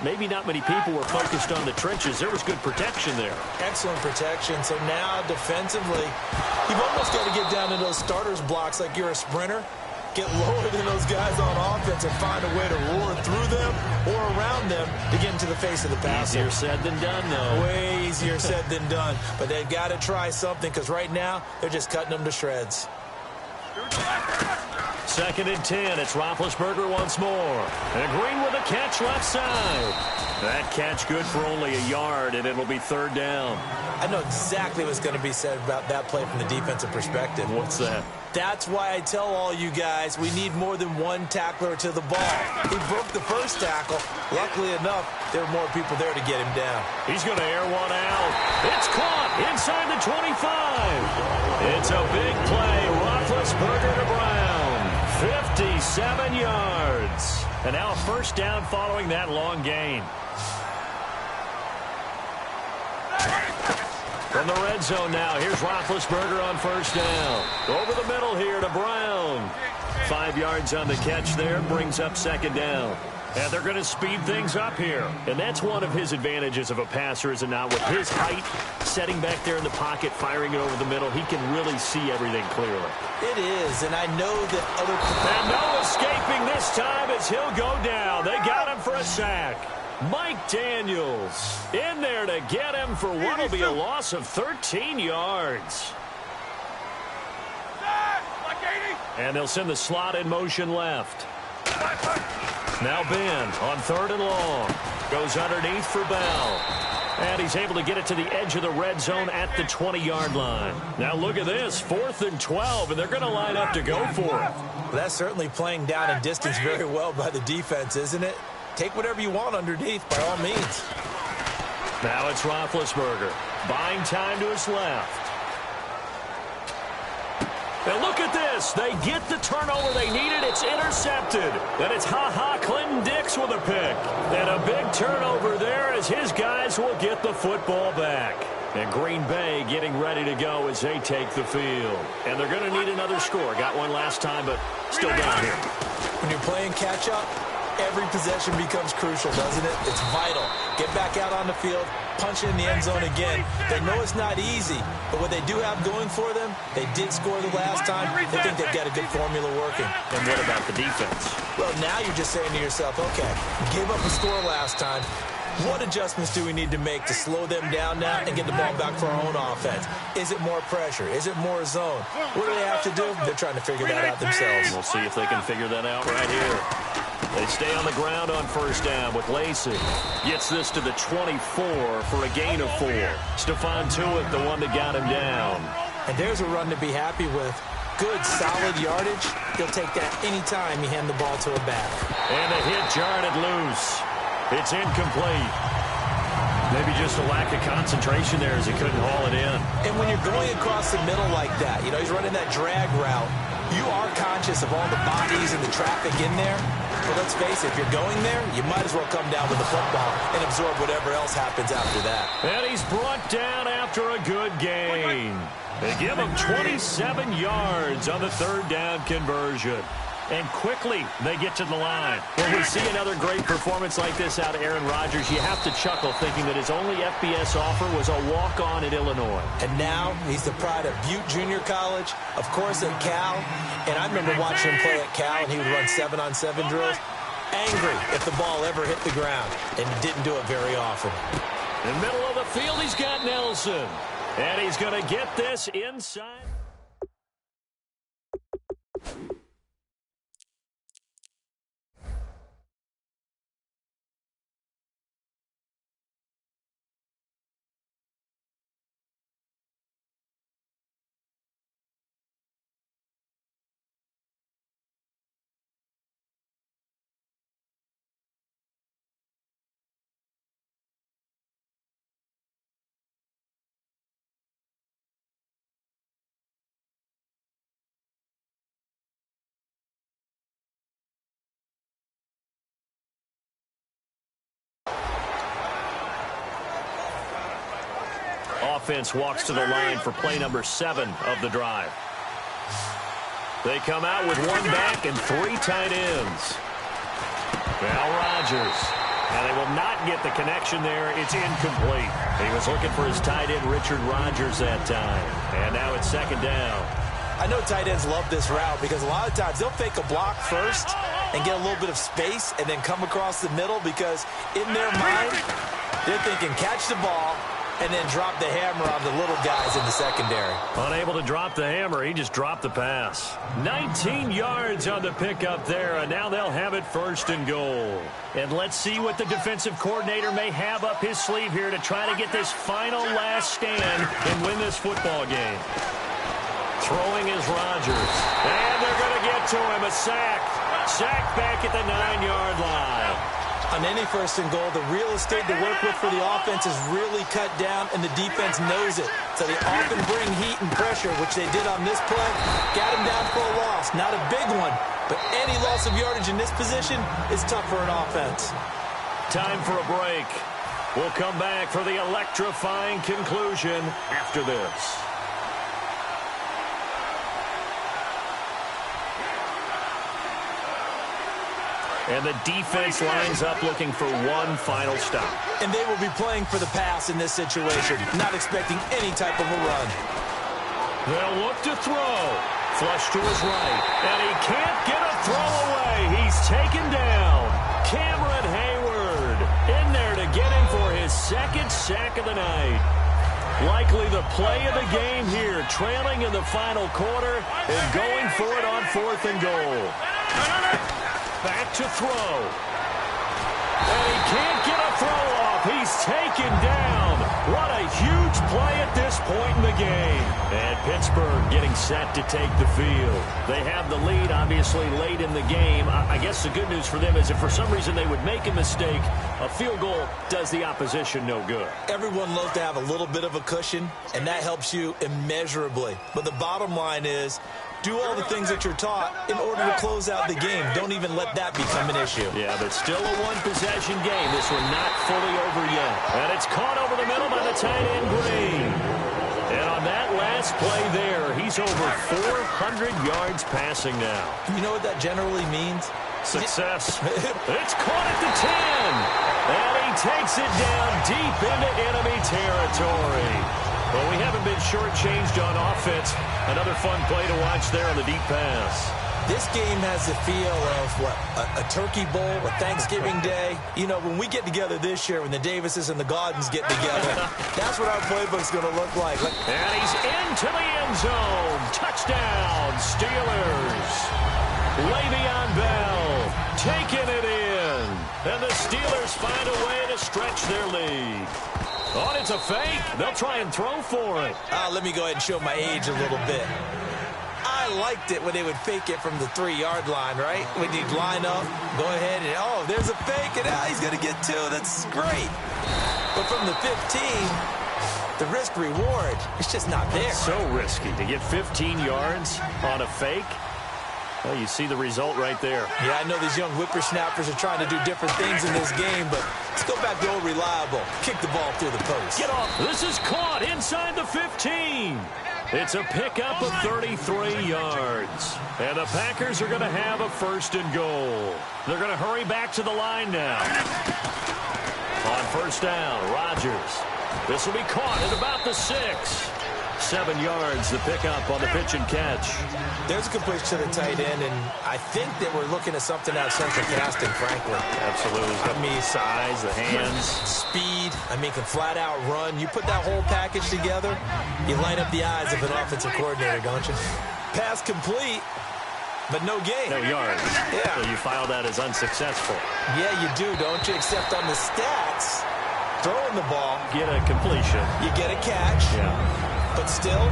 Maybe not many people were focused on the trenches. There was good protection there. Excellent protection. So now defensively, you've almost got to get down to those starters blocks like you're a sprinter. Get lower than those guys on offense and find a way to roar through them or around them to get into the face of the passer. Easier said than done, though. Way easier said than done. But they've got to try something because right now they're just cutting them to shreds. 2nd and 10. It's Roethlisberger once more. And Green with a catch left side. That catch good for only a yard, and it'll be 3rd down. I know exactly what's going to be said about that play from the defensive perspective. What's that? That's why I tell all you guys we need more than one tackler to the ball. He broke the first tackle. Luckily enough, there were more people there to get him down. He's going to air one out. It's caught inside the 25. It's a big play. Roethlisberger to Brown. 57 yards. And now a 1st down following that long gain. From the red zone now, here's Roethlisberger on 1st down. Over the middle here to Brown. 5 yards on the catch there, brings up 2nd down. And they're going to speed things up here. And that's one of his advantages of a passer, is it not? With his height, setting back there in the pocket, firing it over the middle, he can really see everything clearly. It is, and I know that other... And no escaping this time as he'll go down. They got him for a sack. Mike Daniels in there to get him for what will be a loss of 13 yards. And they'll send the slot in motion left. Now Ben on 3rd and long. Goes underneath for Bell. And he's able to get it to the edge of the red zone at the 20-yard line. Now look at this, 4th and 12, and they're going to line up to go for it. Well, that's certainly playing down in distance very well by the defense, isn't it? Take whatever you want underneath, by all means. Now it's Roethlisberger. Buying time to his left. And look at this. They get the turnover they needed. It's intercepted. And it's Clinton Dix with a pick. And a big turnover there as his guys will get the football back. And Green Bay getting ready to go as they take the field. And they're going to need another score. Got one last time, but still down here. When you're playing catch-up, every possession becomes crucial, doesn't it? It's vital. Get back out on the field, punch it in the end zone again. They know it's not easy, but what they do have going for them, they did score the last time. They think they've got a good formula working. And what about the defense? Well, now you're just saying to yourself, okay, gave up a score last time. What adjustments do we need to make to slow them down now and get the ball back for our own offense? Is it more pressure? Is it more zone? What do they have to do? They're trying to figure that out themselves. We'll see if they can figure that out right here. They stay on the ground on first down with Lacey. Gets this to the 24 for a gain of 4. Stephon Tuitt, the one that got him down. And there's a run to be happy with. Good, solid yardage. He'll take that anytime you hand the ball to a back. And the hit jarred loose. It's incomplete. Maybe just a lack of concentration there as he couldn't haul it in. And when you're going across the middle like that, you know, he's running that drag route, you are conscious of all the bodies and the traffic in there. But let's face it, if you're going there, you might as well come down with the football and absorb whatever else happens after that. And he's brought down after a good gain. They give him 27 yards on the third down conversion. And quickly, they get to the line. When we see another great performance like this out of Aaron Rodgers, you have to chuckle thinking that his only FBS offer was a walk-on at Illinois. And now he's the pride of Butte Junior College, of course at Cal. And I remember watching him play at Cal, and he would run 7-on-7 drills. Angry if the ball ever hit the ground, and didn't do it very often. In the middle of the field, he's got Nelson. And he's going to get this inside. Offense walks to the line for play number 7 of the drive. They come out with 1 back and 3 tight ends. Now Rodgers. And they will not get the connection there. It's incomplete. He was looking for his tight end, Richard Rodgers, that time. And now it's second down. I know tight ends love this route because a lot of times they'll fake a block first and get a little bit of space and then come across the middle because in their mind, they're thinking catch the ball and then drop the hammer on the little guys in the secondary. Unable to drop the hammer, he just dropped the pass. 19 yards on the pickup there, and now they'll have it first and goal. And let's see what the defensive coordinator may have up his sleeve here to try to get this final last stand and win this football game. Throwing is Rodgers. And they're going to get to him. A sack. Sack back at the 9-yard line. On any first and goal, the real estate to work with for the offense is really cut down, and the defense knows it. So they often bring heat and pressure, which they did on this play. Got him down for a loss. Not a big one, but any loss of yardage in this position is tough for an offense. Time for a break. We'll come back for the electrifying conclusion after this. And the defense lines up looking for one final stop. And they will be playing for the pass in this situation, not expecting any type of a run. They'll look to throw. Flush to his right. And he can't get a throw away. He's taken down. Cameron Hayward in there to get him for his second sack of the night. Likely the play of the game here, trailing in the final quarter and going for it on 4th and goal. Back to throw. And he can't get a throw off. He's taken down. What a huge play at this point in the game. And Pittsburgh getting set to take the field. They have the lead, obviously, late in the game. I guess the good news for them is if for some reason they would make a mistake, a field goal does the opposition no good. Everyone loves to have a little bit of a cushion, and that helps you immeasurably. But the bottom line is, Do all the things that you're taught in order to close out the game. Don't even let that become an issue. Yeah, but still a one-possession game. This one not fully over yet. And it's caught over the middle by the tight end, Green. And on that last play there, he's over 400 yards passing now. You know what that generally means? Success. It's caught at the 10. And he takes it down deep into enemy territory. Well, we haven't been shortchanged on offense. Another fun play to watch there on the deep pass. This game has the feel of, a Turkey Bowl, a Thanksgiving Day. You know, when we get together this year, when the Davises and the Gaudens get together, that's what our playbook's going to look like. And he's into the end zone. Touchdown, Steelers. Le'Veon Bell taking it in. And the Steelers find a way to stretch their lead. Oh, it's a fake. They'll try and throw for it. Let me go ahead and show my age a little bit. I liked it when they would fake it from the 3-yard line, right? When you'd line up, go ahead and, oh, there's a fake, and he's going to get 2. That's great. But from the 15, the risk-reward, it's just not there. So risky to get 15 yards on a fake. Well, you see the result right there. Yeah, I know these young whippersnappers are trying to do different things in this game, but let's go back to old reliable. Kick the ball through the post. Get off. This is caught inside the 15. It's a pickup of 33 yards. And the Packers are going to have a 1st and goal. They're going to hurry back to the line now. On 1st down, Rodgers. This will be caught at about the 6. 7 yards, the pickup on the pitch and catch. There's a completion to the tight end, and I think that we're looking at something out central casting, frankly. Absolutely. I mean, size, the hands. Speed, can flat out run. You put that whole package together, you light up the eyes of an offensive coordinator, don't you? Pass complete, but no gain. No yards. Yeah. So you file that as unsuccessful. Yeah, you do, don't you? Except on the stats, throwing the ball. Get a completion. You get a catch. Yeah. But still,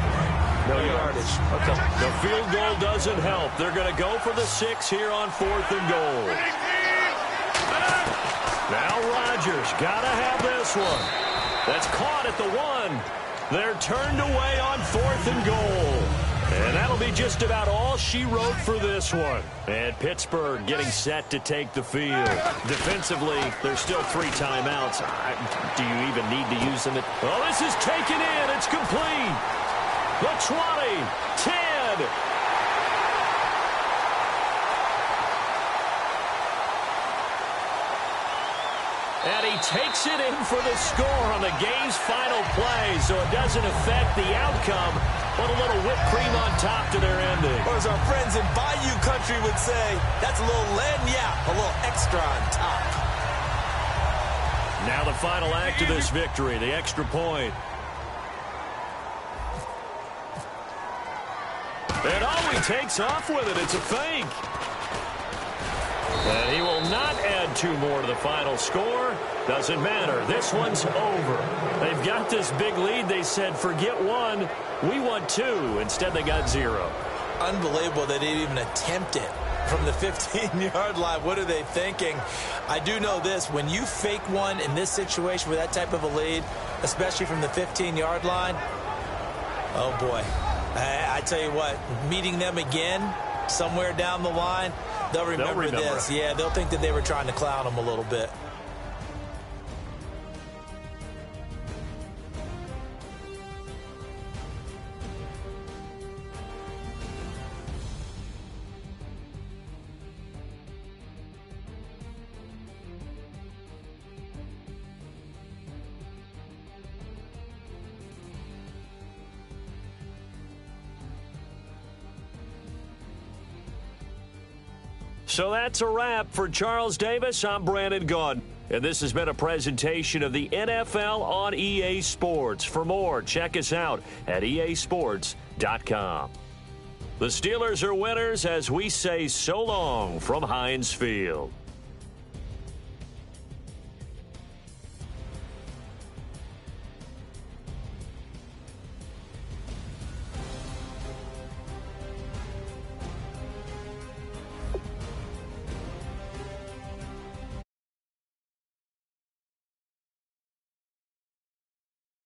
no yardage. Okay. The field goal doesn't help. They're going to go for the 6 here on 4th and goal. Now Rodgers got to have this one. That's caught at the 1. They're turned away on 4th and goal. And that'll be just about all she wrote for this one. And Pittsburgh getting set to take the field. Defensively, there's still 3 timeouts. Do you even need to use them? Oh, this is taken in. It's complete. The 20, 10. And he takes it in for the score on the game's final play, so it doesn't affect the outcome, but a little whipped cream on top to their ending. Or as our friends in Bayou Country would say, that's a little lagniappe, a little extra on top. Now the final act of this victory, the extra point. And he takes off with it. It's a fake. And he will not add 2 more to the final score. Doesn't matter. This one's over. They've got this big lead. They said, forget 1. We want 2. Instead, they got 0. Unbelievable they didn't even attempt it from the 15-yard line. What are they thinking? I do know this. When you fake one in this situation with that type of a lead, especially from the 15-yard line, oh, boy. I tell you what, meeting them again somewhere down the line, they'll remember this. Yeah, they'll think that they were trying to clown them a little bit. So that's a wrap for Charles Davis. I'm Brandon Gaudin. And this has been a presentation of the NFL on EA Sports. For more, check us out at easports.com. The Steelers are winners as we say so long from Heinz Field.